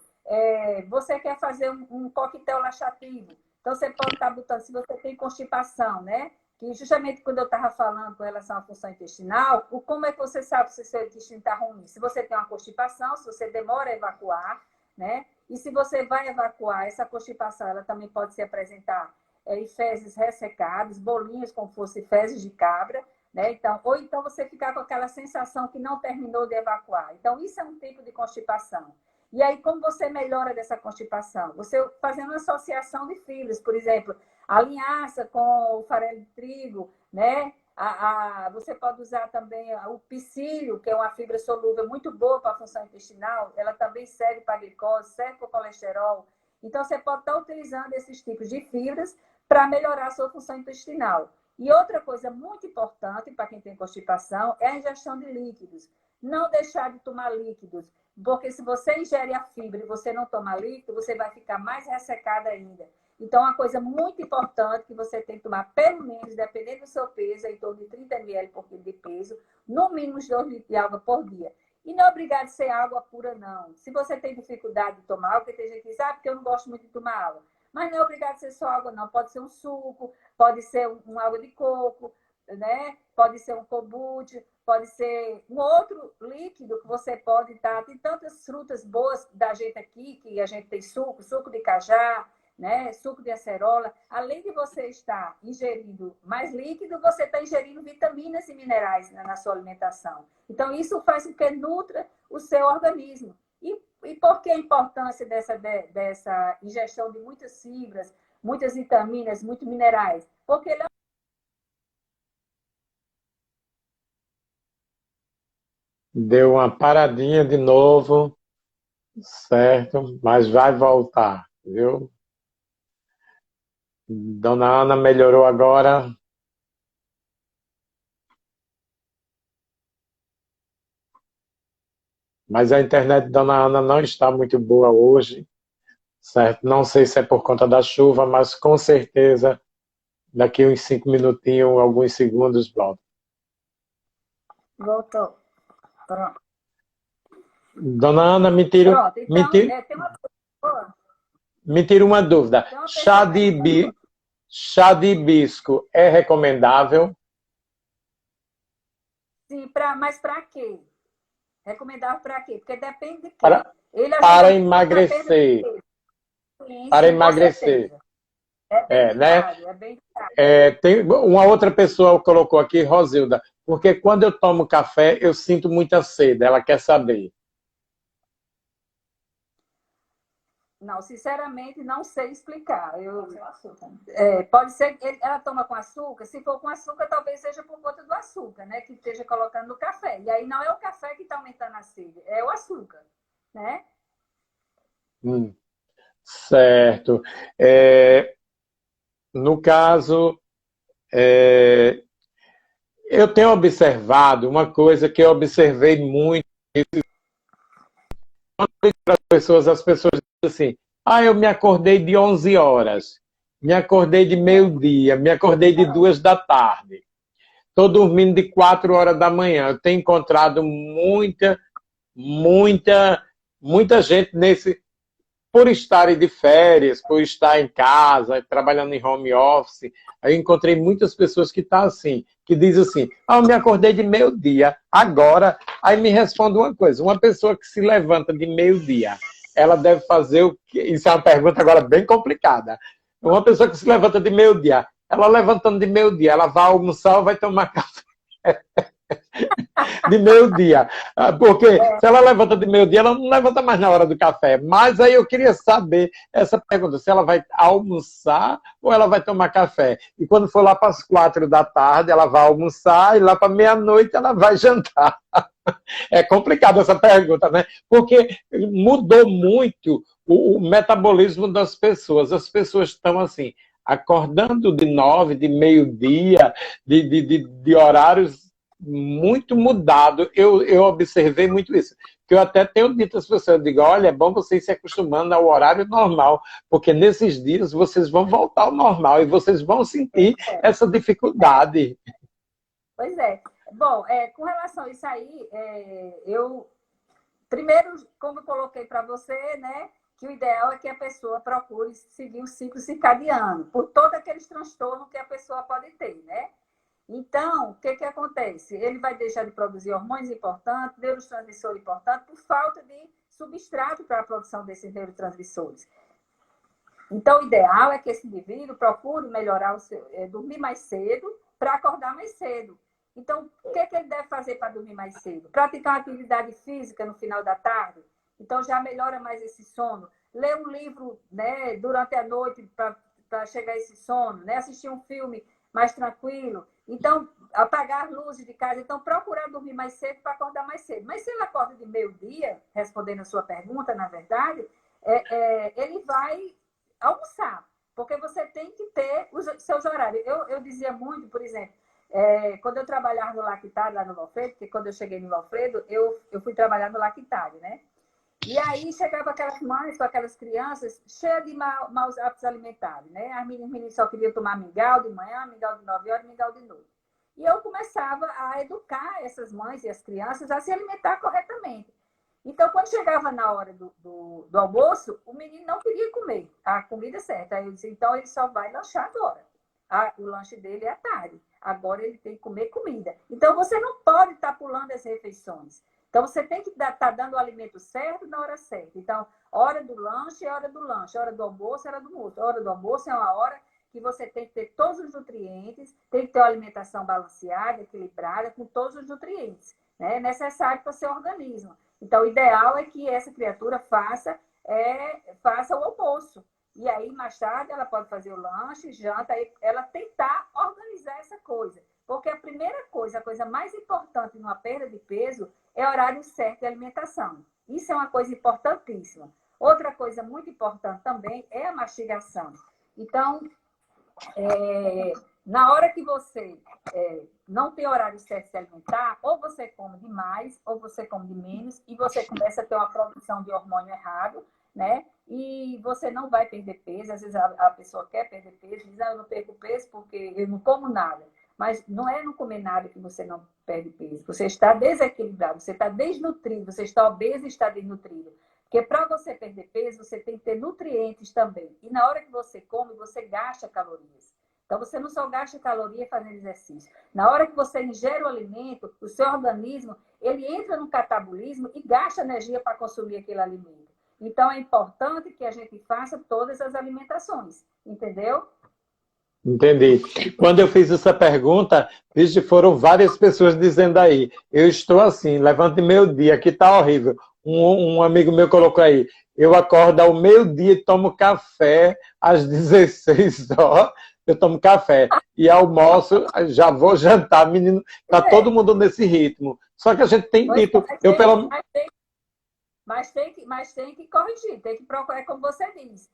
você quer fazer um coquetel laxativo. Então, você pode estar botando, se você tem constipação, né? Que justamente quando eu estava falando com relação à função intestinal, como é que você sabe se o seu intestino está ruim? Se você tem uma constipação, se você demora a evacuar, né? E se você vai evacuar, essa constipação, ela também pode se apresentar em fezes ressecadas, bolinhas como fosse fezes de cabra, né? Então, ou então você ficar com aquela sensação que não terminou de evacuar. Então, isso é um tipo de constipação. E aí, como você melhora dessa constipação? Você fazendo uma associação de fibras, por exemplo, a linhaça com o farelo de trigo, né? Você pode usar também o psyllium, que é uma fibra solúvel muito boa para a função intestinal, ela também serve para a glicose, serve para o colesterol. Então, você pode estar utilizando esses tipos de fibras para melhorar a sua função intestinal. E outra coisa muito importante para quem tem constipação é a ingestão de líquidos. Não deixar de tomar líquidos, porque se você ingere a fibra e você não toma líquido, você vai ficar mais ressecada ainda. Então, uma coisa muito importante que você tem que tomar, pelo menos, dependendo do seu peso, em torno de 30 ml por quilo de peso, no mínimo uns 2 litros de água por dia. E não é obrigado a ser água pura, não. Se você tem dificuldade de tomar água, porque tem gente que diz, porque eu não gosto muito de tomar água. Mas não é obrigado a ser só água, não. Pode ser um suco, pode ser uma água de coco, né? Pode ser um kombucha, pode ser um outro líquido que você pode estar. Tem tantas frutas boas da gente aqui, que a gente tem suco de cajá, né? Suco de acerola. Além de você estar ingerindo mais líquido, você está ingerindo vitaminas e minerais na sua alimentação. Então, isso faz com que nutra o seu organismo. E por que a importância dessa ingestão de muitas fibras, muitas vitaminas, muitos minerais? Porque ele Deu uma paradinha de novo, certo? Mas vai voltar, viu? Dona Ana melhorou agora, mas a internet de Dona Ana não está muito boa hoje, certo? Não sei se é por conta da chuva, mas com certeza daqui uns 5 minutinhos, alguns segundos, volta. voltou. Pronto. Dona Ana, Pronto. Então, tira, tem uma pessoa, me tira uma dúvida. tem uma pessoa perguntando. Chá de hibisco é recomendável? Sim, mas para quê? Recomendável para quê? Porque depende de quê? Para, Ele ajuda para muito na perda de emagrecer. peso. Sim, Para sim, com emagrecer. certeza. É bem É, né? indicado, é bem indicado. Tem uma outra pessoa colocou aqui, Rosilda, porque quando eu tomo café, eu sinto muita sede. Ela quer saber. Não, sinceramente, não sei explicar. Pode ser que ela toma com açúcar. Se for com açúcar, talvez seja por conta do açúcar, né? Que esteja colocando no café. E aí não é o café que está aumentando a sede, é o açúcar, né? Hum, certo. É, no caso, é, eu tenho observado uma coisa que eu observei muito as pessoas dizem assim, eu me acordei de 11 horas, me acordei de meio-dia, me acordei de 2 da tarde, estou dormindo de 4 horas da manhã. Eu tenho encontrado muita, muita gente por estarem de férias, por estar em casa, trabalhando em home office, aí eu encontrei muitas pessoas que estão assim, que dizem assim, eu me acordei de meio-dia, agora, aí me responde uma coisa, uma pessoa que se levanta de meio-dia, ela deve fazer o quê? Isso é uma pergunta agora bem complicada. Uma pessoa que se levanta de meio-dia, ela levantando de meio-dia, ela vai almoçar ou vai tomar café? De meio-dia. Porque se ela levanta de meio-dia, ela não levanta mais na hora do café. Mas aí eu queria saber essa pergunta: se ela vai almoçar ou ela vai tomar café? E quando for lá para as 4 da tarde, ela vai almoçar e lá para meia-noite ela vai jantar. É complicado essa pergunta, né? Porque mudou muito o metabolismo das pessoas. As pessoas estão assim, acordando de 9, de meio-dia, de horários muito mudado. Eu observei muito isso. Que eu até tenho dito às pessoas, eu digo, olha, é bom vocês se acostumando ao horário normal, porque nesses dias vocês vão voltar ao normal e vocês vão sentir essa dificuldade. Pois é. Bom, com relação a isso aí, primeiro, como eu coloquei para você, né, que o ideal é que a pessoa procure seguir o ciclo circadiano, por todos aqueles transtornos que a pessoa pode ter, né? Então, o que acontece? Ele vai deixar de produzir hormônios importantes, neurotransmissores importantes, por falta de substrato para a produção desses neurotransmissores. Então, o ideal é que esse indivíduo procure melhorar dormir mais cedo para acordar mais cedo. Então, o que ele deve fazer para dormir mais cedo? Praticar uma atividade física no final da tarde, então já melhora mais esse sono. Ler um livro, né, durante a noite para chegar a esse sono, né? Assistir um filme mais tranquilo. Então, apagar as luzes de casa. Então, procurar dormir mais cedo para acordar mais cedo. Mas se ele acorda de meio-dia, respondendo a sua pergunta, na verdade, ele vai almoçar, porque você tem que ter os seus horários. Eu dizia muito, por exemplo, quando eu trabalhava no Lactário, lá no Valfredo, porque quando eu cheguei no Valfredo, eu fui trabalhar no Lactário, né? E aí chegava aquelas mães com aquelas crianças cheias de maus hábitos alimentares, né? As meninas só queriam tomar mingau de manhã, mingau de 9 horas, mingau de noite. E eu começava a educar essas mães e as crianças a se alimentar corretamente. Então, quando chegava na hora do almoço, o menino não queria comer a comida certa. Aí eu disse, então ele só vai lanchar agora. O lanche dele é à tarde. Agora ele tem que comer comida. Então, você não pode estar pulando as refeições. Então, você tem que estar dando o alimento certo na hora certa. Então, hora do lanche é hora do lanche. Hora do almoço é hora do almoço. Hora do almoço é uma hora que você tem que ter todos os nutrientes, tem que ter uma alimentação balanceada, equilibrada, com todos os nutrientes, né, necessários para o seu organismo. Então, o ideal é que essa criatura faça o almoço. E aí, mais tarde, ela pode fazer o lanche, janta, ela tentar organizar essa coisa. Porque a primeira coisa, a coisa mais importante numa perda de peso é o horário certo de alimentação. Isso é uma coisa importantíssima. Outra coisa muito importante também é a mastigação. Então, na hora que você não tem horário certo de se alimentar, ou você come demais, ou você come de menos, e você começa a ter uma produção de hormônio errado, né? E você não vai perder peso. Às vezes a pessoa quer perder peso, diz, eu não perco peso porque eu não como nada. Mas não é não comer nada que você não perde peso. Você está desequilibrado, você está desnutrido, você está obeso e está desnutrido. Porque para você perder peso, você tem que ter nutrientes também. E na hora que você come, você gasta calorias. Então, você não só gasta caloria fazendo exercício. Na hora que você ingere o alimento, o seu organismo, ele entra no catabolismo e gasta energia para consumir aquele alimento. Então, é importante que a gente faça todas as alimentações. Entendeu? Entendi. Quando eu fiz essa pergunta, foram várias pessoas dizendo aí, eu estou assim, levanto de meio-dia, aqui está horrível. Um amigo meu colocou aí, eu acordo ao meio-dia e tomo café, às 16 horas, eu tomo café. E almoço, já vou jantar, menino, está todo mundo nesse ritmo. Só que a gente tem dito... Mas tem que corrigir, tem que procurar, como você diz.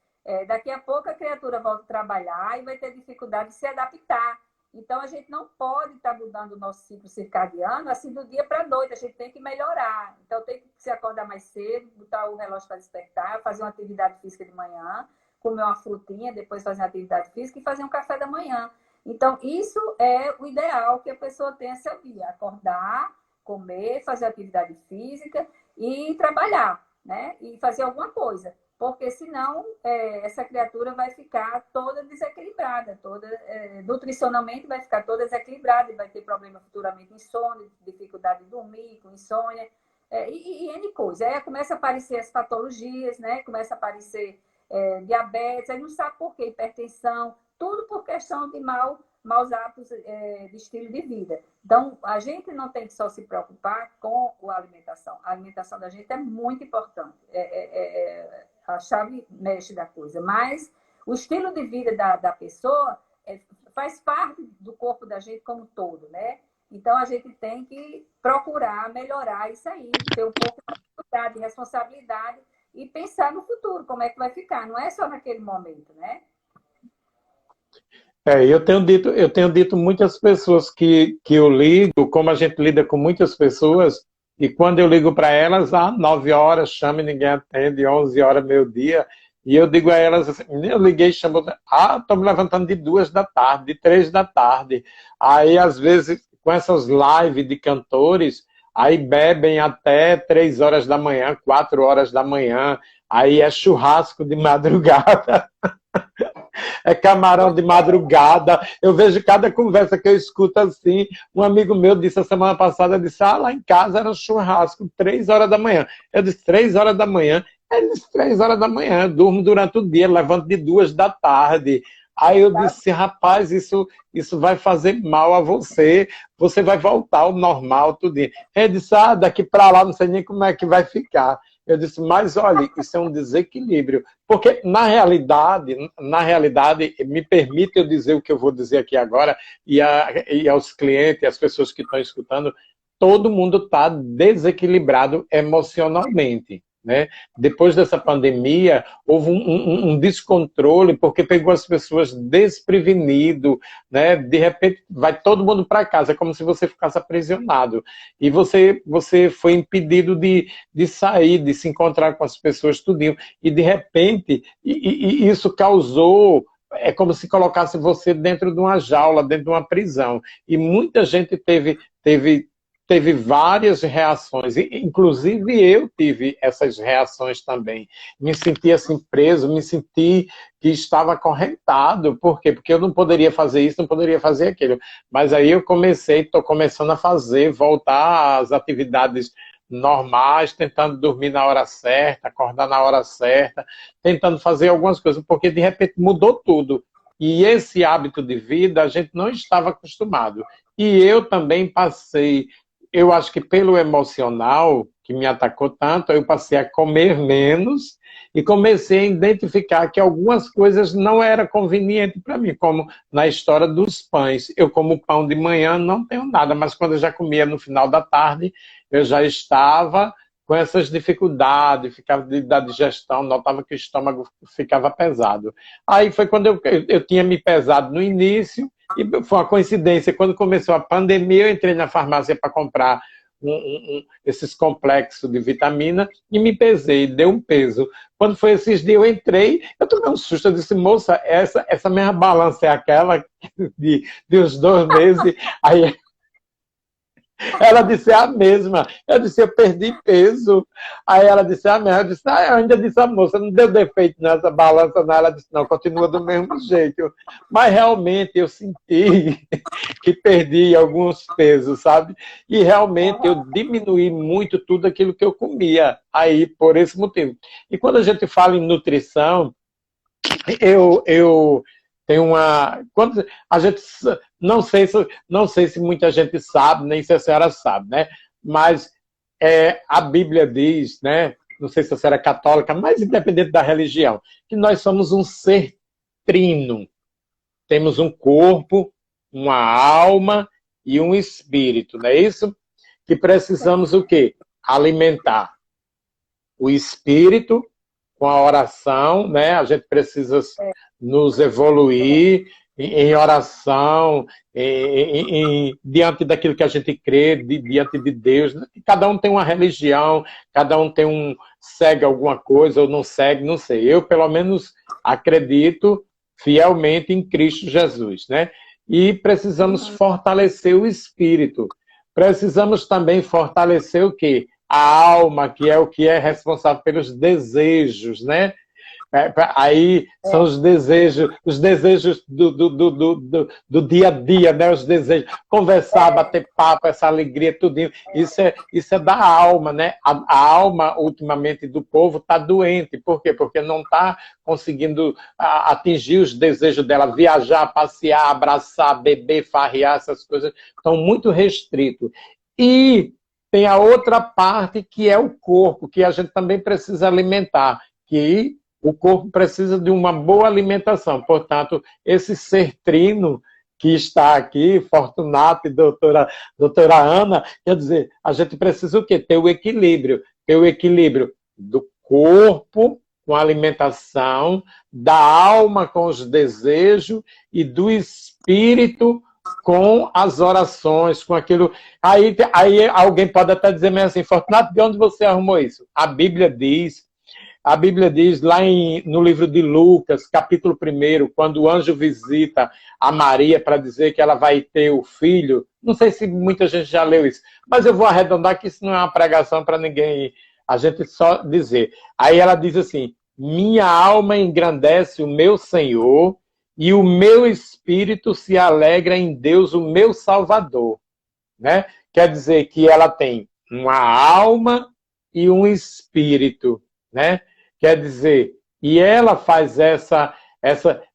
Daqui a pouco a criatura volta a trabalhar e vai ter dificuldade de se adaptar. Então, a gente não pode estar mudando o nosso ciclo circadiano assim do dia para a noite. A gente tem que melhorar. Então, tem que se acordar mais cedo, botar o relógio para despertar, fazer uma atividade física de manhã, comer uma frutinha, depois fazer uma atividade física e fazer um café da manhã. Então, isso é o ideal que a pessoa tenha essa via. Acordar, comer, fazer atividade física e trabalhar, né? E fazer alguma coisa. Porque senão essa criatura vai ficar toda desequilibrada, nutricionalmente vai ficar toda desequilibrada e vai ter problema futuramente de insônia, dificuldade de dormir, com insônia, e N coisas. Aí começa a aparecer as patologias, né? Começa a aparecer diabetes, aí não sabe por quê, hipertensão, tudo por questão de maus hábitos de estilo de vida. Então, a gente não tem que só se preocupar com a alimentação. A alimentação da gente é muito importante. A chave mestre da coisa. Mas o estilo de vida da pessoa faz parte do corpo da gente como um todo, né? Então, a gente tem que procurar melhorar isso aí, ter um pouco de responsabilidade e pensar no futuro, como é que vai ficar. Não é só naquele momento, né? Eu tenho dito muitas pessoas que eu ligo, como a gente lida com muitas pessoas, e quando eu ligo para elas, 9 horas, chama e ninguém atende, 11 horas, meio-dia, e eu digo a elas assim, eu liguei e chamo, estou me levantando de 2 da tarde, de 3 da tarde. Aí, às vezes, com essas lives de cantores, aí bebem até 3 horas da manhã, 4 horas da manhã, aí é churrasco de madrugada. É camarão de madrugada. Eu vejo cada conversa que eu escuto assim. Um amigo meu disse a semana passada, disse, lá em casa era churrasco, 3 horas da manhã. Eu disse, 3 horas da manhã? Ele disse, 3 horas da manhã. Eu durmo durante o dia, levanto de 2 da tarde. Aí eu disse, rapaz, isso vai fazer mal a você, você vai voltar ao normal, tudo. Ele disse, daqui para lá não sei nem como é que vai ficar. Eu disse, mas olha, isso é um desequilíbrio. Porque, na realidade, me permite eu dizer o que eu vou dizer aqui agora, e aos clientes, às pessoas que estão escutando, todo mundo está desequilibrado emocionalmente. Né? Depois dessa pandemia, houve um descontrole, porque pegou as pessoas desprevenido, né? De repente, vai todo mundo para casa, é como se você ficasse aprisionado. E você foi impedido de sair, de se encontrar com as pessoas, tudinho. E, de repente, isso causou... É como se colocasse você dentro de uma jaula, dentro de uma prisão. E muita gente teve várias reações, inclusive eu tive essas reações também. Me senti assim preso, me senti que estava acorrentado. Por quê? Porque eu não poderia fazer isso, não poderia fazer aquilo. Mas aí eu estou começando a voltar às atividades normais, tentando dormir na hora certa, acordar na hora certa, tentando fazer algumas coisas, porque de repente mudou tudo. E esse hábito de vida a gente não estava acostumado. E eu também passei... Eu acho que pelo emocional, que me atacou tanto, eu passei a comer menos e comecei a identificar que algumas coisas não eram convenientes para mim, como na história dos pães. Eu como pão de manhã, não tenho nada, mas quando eu já comia no final da tarde, eu já estava com essas dificuldades, ficava da digestão, notava que o estômago ficava pesado. Aí foi quando eu tinha me pesado no início, e foi uma coincidência, quando começou a pandemia, eu entrei na farmácia para comprar esses complexos de vitamina e me pesei, deu um peso. Quando foi esses dias, eu entrei, eu tomei um susto, eu disse, moça, essa minha balança é aquela de uns 2 meses, aí ela disse, é a mesma. Eu disse, eu perdi peso. Aí ela disse, a mesma. Eu disse, eu ainda disse, a moça, não deu defeito nessa balança, não. Ela disse, não, continua do mesmo jeito. Mas realmente eu senti que perdi alguns pesos, sabe? E realmente eu diminuí muito tudo aquilo que eu comia. Aí, por esse motivo. E quando a gente fala em nutrição, eu tenho uma... Quando a gente... Não sei se muita gente sabe, nem se a senhora sabe, né? Mas a Bíblia diz, né? Não sei se a senhora é católica, mas independente da religião, que nós somos um ser trino. Temos um corpo, uma alma e um espírito, não é isso? Que precisamos o quê? Alimentar o espírito com a oração, né? A gente precisa nos evoluir em oração, diante daquilo que a gente crê, diante de Deus. Cada um tem uma religião, cada um segue alguma coisa ou não segue, não sei. Eu, pelo menos, acredito fielmente em Cristo Jesus, né? E precisamos fortalecer o espírito. Precisamos também fortalecer o quê? A alma, que é o que é responsável pelos desejos, né? Aí são os desejos do dia a dia, né? Os desejos, conversar, bater papo, essa alegria, tudinho. Isso é da alma, né? A alma, ultimamente, do povo está doente. Por quê? Porque não está conseguindo atingir os desejos dela, viajar, passear, abraçar, beber, farrear, essas coisas estão muito restritos. E tem a outra parte, que é o corpo, que a gente também precisa alimentar, que o corpo precisa de uma boa alimentação. Portanto, esse ser trino que está aqui, Fortunato e doutora Ana, quer dizer, a gente precisa o quê? Ter o equilíbrio. Ter o equilíbrio do corpo com a alimentação, da alma com os desejos e do espírito com as orações, com aquilo... Aí alguém pode até dizer meio assim, Fortunato, de onde você arrumou isso? A Bíblia diz lá no livro de Lucas, capítulo 1, quando o anjo visita a Maria para dizer que ela vai ter o filho, não sei se muita gente já leu isso, mas eu vou arredondar que isso não é uma pregação para ninguém, a gente só dizer. Aí ela diz assim, minha alma engrandece o meu Senhor e o meu espírito se alegra em Deus, o meu Salvador. Né? Quer dizer que ela tem uma alma e um espírito, né? Quer dizer, e ela faz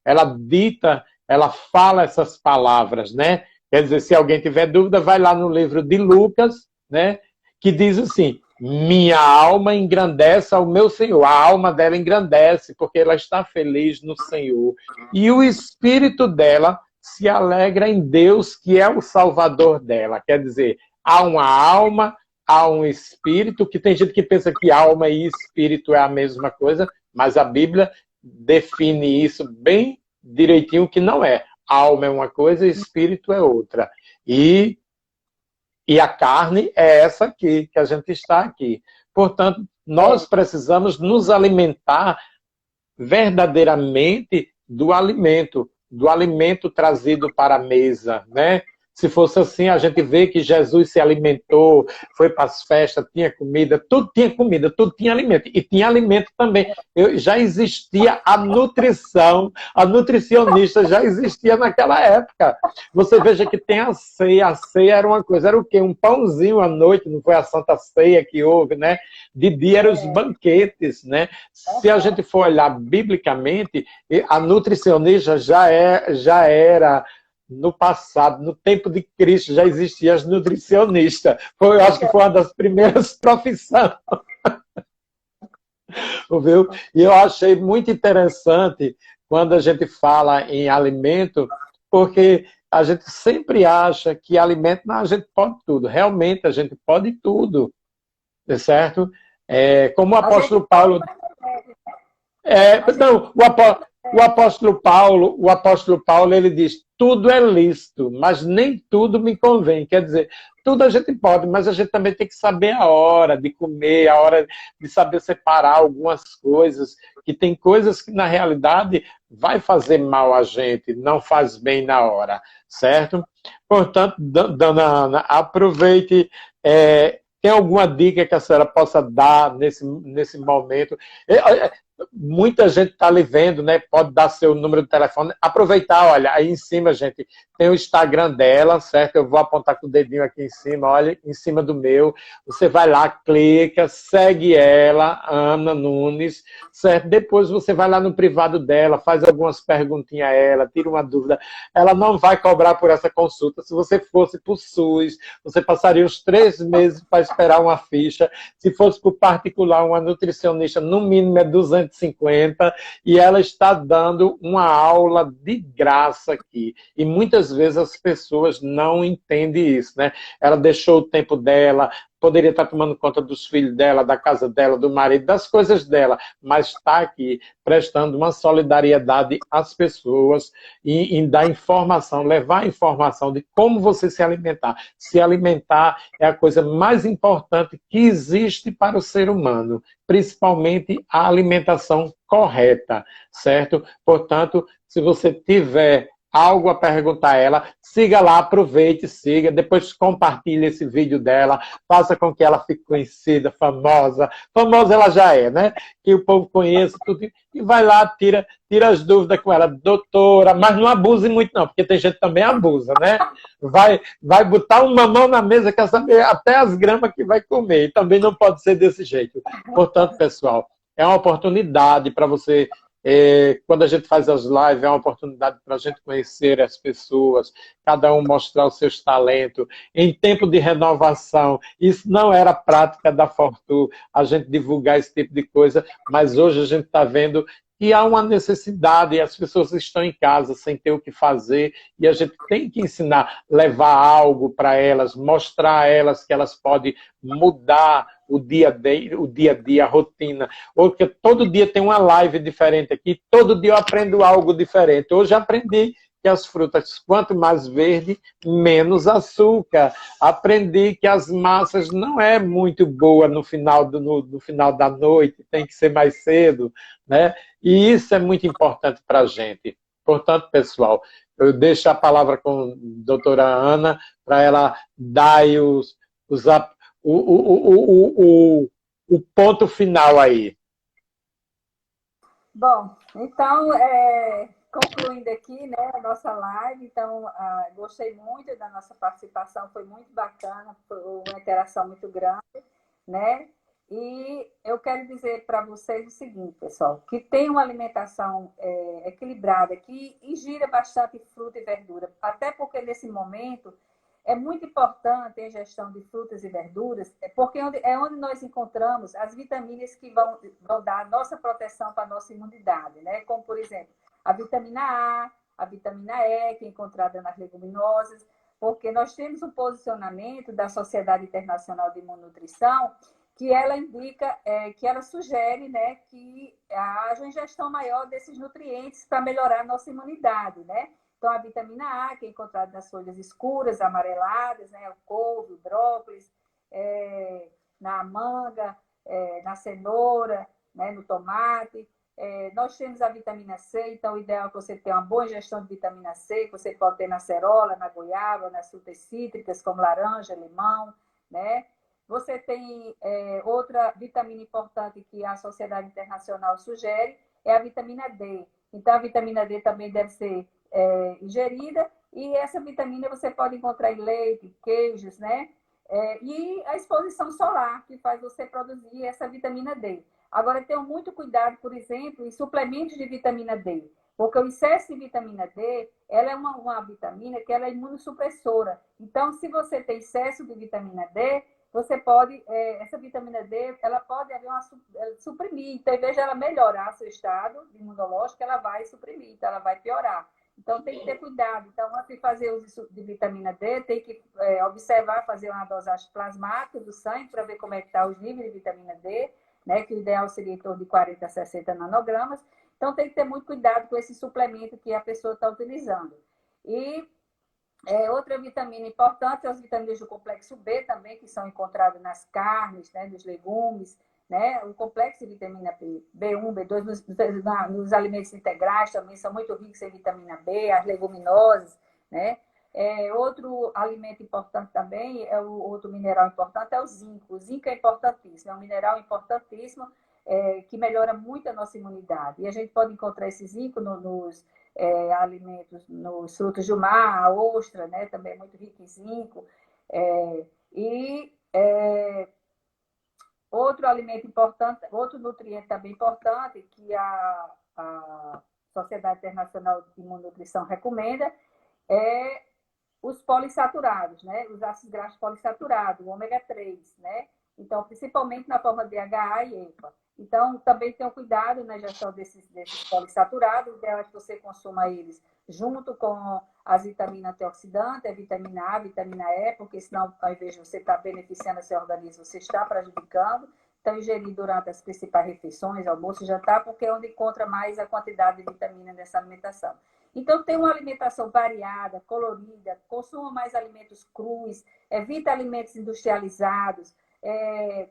ela dita, ela fala essas palavras, né? Quer dizer, se alguém tiver dúvida, vai lá no livro de Lucas, né? Que diz assim: minha alma engrandece ao meu Senhor. A alma dela engrandece porque ela está feliz no Senhor. E o espírito dela se alegra em Deus, que é o Salvador dela. Quer dizer, há uma alma, há um espírito, que tem gente que pensa que alma e espírito é a mesma coisa, mas a Bíblia define isso bem direitinho que não é. Alma é uma coisa e espírito é outra. E a carne é essa aqui, que a gente está aqui. Portanto, nós precisamos nos alimentar verdadeiramente do alimento trazido para a mesa, né? Se fosse assim, a gente vê que Jesus se alimentou, foi para as festas, tinha comida, tudo tinha alimento. E tinha alimento também. Já existia a nutrição, a nutricionista já existia naquela época. Você veja que tem a ceia era uma coisa, era o quê? Um pãozinho à noite, não foi a Santa Ceia que houve, né? De dia eram os banquetes, né? Se a gente for olhar biblicamente, a nutricionista já era no passado, no tempo de Cristo, já existiam as nutricionistas. Eu acho que foi uma das primeiras profissões. Viu? E eu achei muito interessante quando a gente fala em alimento, porque a gente sempre acha que alimento, não, a gente pode tudo. Realmente, a gente pode tudo, certo? Como o apóstolo Paulo... não, o apóstolo Paulo, ele diz, tudo é lícito, mas nem tudo me convém. Quer dizer, tudo a gente pode, mas a gente também tem que saber a hora de comer, a hora de saber separar algumas coisas, que tem coisas que, na realidade, vai fazer mal a gente, não faz bem na hora, certo? Portanto, dona Ana, aproveite... tem alguma dica que a senhora possa dar nesse momento? Muita gente está lhe vendo, né? Pode dar seu número de telefone. Aproveitar, olha, aí em cima, gente, tem o Instagram dela, certo? Eu vou apontar com o dedinho aqui em cima, olha, em cima do meu. Você vai lá, clica, segue ela, Ana Nunes, certo? Depois você vai lá no privado dela, faz algumas perguntinhas a ela, tira uma dúvida. Ela não vai cobrar por essa consulta. Se você fosse para o SUS, você passaria uns 3 meses para esperar uma ficha. Se fosse para o particular, uma nutricionista, no mínimo é 250, e ela está dando uma aula de graça aqui. E muitas vezes as pessoas não entendem isso, né? Ela deixou o tempo dela, poderia estar tomando conta dos filhos dela, da casa dela, do marido, das coisas dela, mas está aqui prestando uma solidariedade às pessoas e em dar informação, levar informação de como você se alimentar. Se alimentar é a coisa mais importante que existe para o ser humano, principalmente a alimentação correta, certo? Portanto, se você tiver algo a perguntar a ela, siga lá, aproveite, siga, depois compartilhe esse vídeo dela, faça com que ela fique conhecida, famosa. Famosa ela já é, né? Que o povo conheça tudo. E vai lá, tira as dúvidas com ela. Doutora, mas não abuse muito não, porque tem gente que também abusa, né? Vai botar uma mão na mesa, quer saber até as gramas que vai comer. E também não pode ser desse jeito. Portanto, pessoal, é uma oportunidade para você... quando a gente faz as lives, é uma oportunidade para a gente conhecer as pessoas, cada um mostrar os seus talentos. Em tempo de renovação, isso não era prática da Fortu, a gente divulgar esse tipo de coisa, mas hoje a gente está vendo que há uma necessidade, e as pessoas estão em casa sem ter o que fazer, e a gente tem que ensinar, levar algo para elas, mostrar a elas que elas podem mudar o dia a dia, a rotina. Porque todo dia tem uma live diferente aqui, todo dia eu aprendo algo diferente. Hoje aprendi que as frutas, quanto mais verde, menos açúcar. Aprendi que as massas não é muito boa no final da noite, tem que ser mais cedo, né? E isso é muito importante para a gente. Portanto, pessoal, eu deixo a palavra com a doutora Ana para ela dar aí o ponto final aí. Bom, então, concluindo aqui, né, a nossa live, então, gostei muito da nossa participação, foi muito bacana, foi uma interação muito grande, né? E eu quero dizer para vocês o seguinte, pessoal, que tem uma alimentação equilibrada, que ingira bastante fruta e verdura, até porque nesse momento é muito importante a ingestão de frutas e verduras, porque é onde nós encontramos as vitaminas que vão dar a nossa proteção para a nossa imunidade, né? Como, por exemplo, a vitamina A vitamina E, que é encontrada nas leguminosas, porque nós temos um posicionamento da Sociedade Internacional de Imunonutrição que ela indica, que ela sugere, né, que haja uma ingestão maior desses nutrientes para melhorar a nossa imunidade, né? Então, a vitamina A, que é encontrada nas folhas escuras, amareladas, né, o couve, o brócolis, na manga, na cenoura, né, no tomate. Nós temos a vitamina C, então o ideal é que você tenha uma boa ingestão de vitamina C, que você pode ter na cerola, na goiaba, nas frutas cítricas, como laranja, limão, né? Você tem outra vitamina importante que a Sociedade Internacional sugere, é a vitamina D. Então, a vitamina D também deve ser ingerida, e essa vitamina você pode encontrar em leite, queijos, né? E a exposição solar, que faz você produzir essa vitamina D. Agora, tenham muito cuidado, por exemplo, em suplementos de vitamina D, porque o excesso de vitamina D, ela é uma vitamina que ela é imunossupressora. Então, se você tem excesso de vitamina D, você pode, essa vitamina D, ela pode haver suprimir. Então, em vez de ela melhorar seu estado imunológico, ela vai suprimir, então ela vai piorar. Então, tem que ter cuidado. Então, antes de fazer uso de vitamina D, tem que observar, fazer uma dosagem plasmática do sangue para ver como é que está os níveis de vitamina D, né, que o ideal seria em torno de 40 a 60 nanogramas. Então, tem que ter muito cuidado com esse suplemento que a pessoa está utilizando. E outra vitamina importante é as vitaminas do complexo B também, que são encontradas nas carnes, né, nos legumes, né? O complexo de vitamina B, B1, B2, nos alimentos integrais também são muito ricos em vitamina B, as leguminosas, né? Outro alimento importante também, outro mineral importante é o zinco. O zinco é importantíssimo, é um mineral importantíssimo que melhora muito a nossa imunidade. E a gente pode encontrar esse zinco nos alimentos, nos frutos do mar, a ostra, né? Também é muito rica em zinco. Outro alimento importante, outro nutriente também importante que a Sociedade Internacional de Imunonutrição recomenda é os polissaturados, né? Os ácidos graxos polissaturados, o ômega 3, né? Então, principalmente na forma DHA e EPA. Então, também tenham cuidado na ingestão desses polissaturados. O ideal é que você consuma eles junto com as vitaminas antioxidantes, a vitamina A, a vitamina E, porque senão, ao invés de você estar beneficiando o seu organismo, você está prejudicando. Então, ingerir durante as principais refeições, almoço e jantar, porque é onde encontra mais a quantidade de vitamina nessa alimentação. Então, tem uma alimentação variada, colorida, consuma mais alimentos crus, evita alimentos industrializados,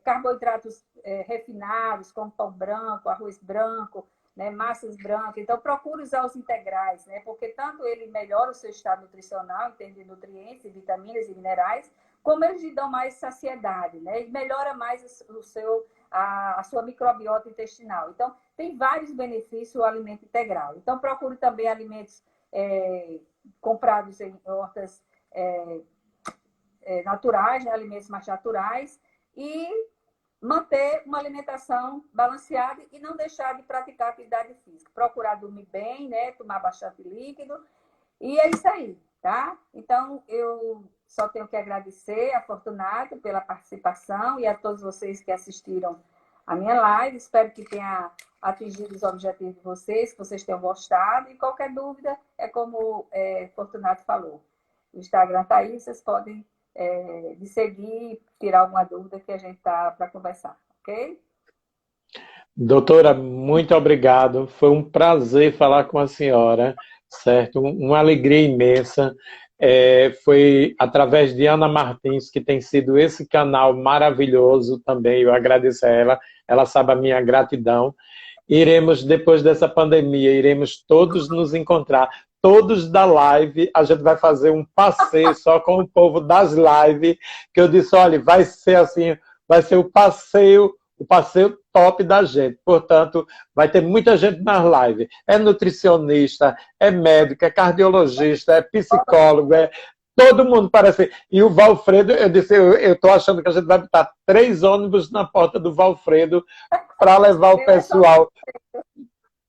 carboidratos refinados, como pão branco, arroz branco, né, massas brancas. Então, procure usar os integrais, né, porque tanto ele melhora o seu estado nutricional, em termos de nutrientes, vitaminas e minerais, como eles lhe dão mais saciedade, né, e melhora mais a sua microbiota intestinal. Então, tem vários benefícios o alimento integral. Então, procure também alimentos comprados em hortas naturais, né, alimentos mais naturais, e manter uma alimentação balanceada e não deixar de praticar atividade física. Procurar dormir bem, né, tomar bastante líquido, e é isso aí, tá? Então, eu só tenho que agradecer a Fortunato pela participação e a todos vocês que assistiram a minha live. Espero que tenha atingido os objetivos de vocês, que vocês tenham gostado. E qualquer dúvida, é como Fortunato falou. O Instagram está aí, vocês podem me seguir, tirar alguma dúvida que a gente está para conversar, ok? Doutora, muito obrigado. Foi um prazer falar com a senhora, certo? Uma alegria imensa. Foi através de Ana Martins, que tem sido esse canal maravilhoso também. Eu agradeço a ela sabe a minha gratidão. Iremos, depois dessa pandemia, iremos todos nos encontrar, todos da live. A gente vai fazer um passeio só com o povo das lives, que eu disse, olha, vai ser assim, vai ser o passeio top da gente. Portanto, vai ter muita gente nas lives. É nutricionista, é médico, é cardiologista, é psicólogo, todo mundo parece. E o Valfredo, eu disse, eu estou achando que a gente vai botar 3 ônibus na porta do Valfredo para levar o pessoal.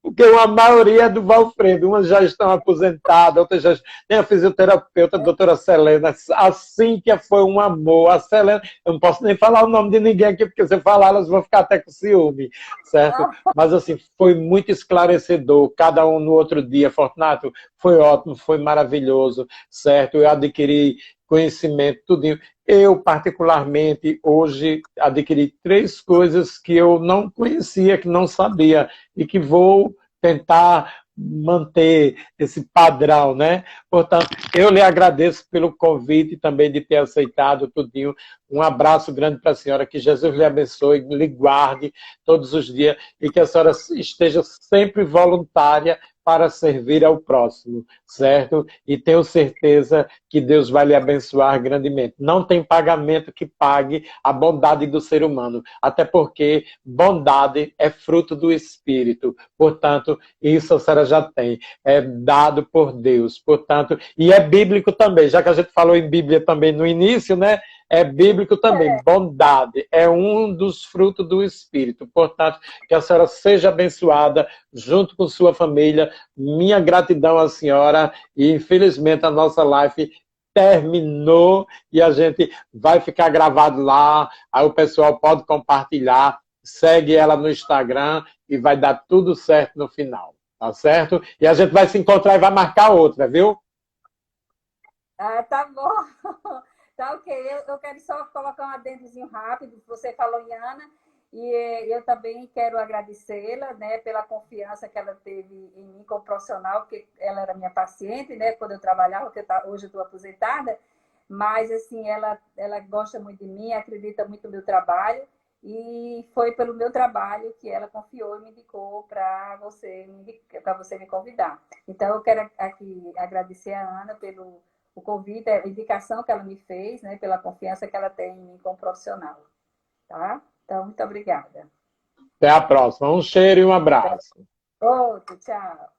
Porque a maioria é do Valfredo, umas já estão aposentadas, outras já... Tem a fisioterapeuta, a doutora Selena, a Cíntia foi um amor, a Selena, eu não posso nem falar o nome de ninguém aqui, porque se eu falar, elas vão ficar até com ciúme, certo? Mas assim, foi muito esclarecedor, cada um no outro dia, Fortunato, foi ótimo, foi maravilhoso, certo? Eu adquiri conhecimento, tudinho. Eu, particularmente, hoje adquiri 3 coisas que eu não conhecia, que não sabia, e que vou tentar manter esse padrão, né? Portanto, eu lhe agradeço pelo convite também de ter aceitado tudinho. Um abraço grande para a senhora, que Jesus lhe abençoe, lhe guarde todos os dias e que a senhora esteja sempre voluntária para servir ao próximo, certo? E tenho certeza que Deus vai lhe abençoar grandemente. Não tem pagamento que pague a bondade do ser humano, até porque bondade é fruto do Espírito. Portanto, isso a senhora já tem. É dado por Deus. Portanto, e é bíblico também, já que a gente falou em Bíblia também no início, né? É bíblico também. Bondade é um dos frutos do Espírito. Portanto, que a senhora seja abençoada junto com sua família. Minha gratidão à senhora. E, infelizmente, a nossa live terminou e a gente vai ficar gravado lá. Aí o pessoal pode compartilhar. Segue ela no Instagram e vai dar tudo certo no final. Tá certo? E a gente vai se encontrar e vai marcar outra, viu? Ah, tá bom. Tá ok. Eu quero só colocar um adendozinho rápido. Você falou em Ana, e eu também quero agradecê-la, né, pela confiança que ela teve em mim como profissional, porque ela era minha paciente, né, quando eu trabalhava, porque hoje eu estou aposentada, mas assim, ela gosta muito de mim, acredita muito no meu trabalho, e foi pelo meu trabalho que ela confiou e me indicou para você me convidar. Então, eu quero aqui agradecer a Ana pelo o convite, a indicação que ela me fez, né, pela confiança que ela tem em mim como profissional. Tá? Então, muito obrigada. Até a próxima. Um cheiro e um abraço. Outro, tchau.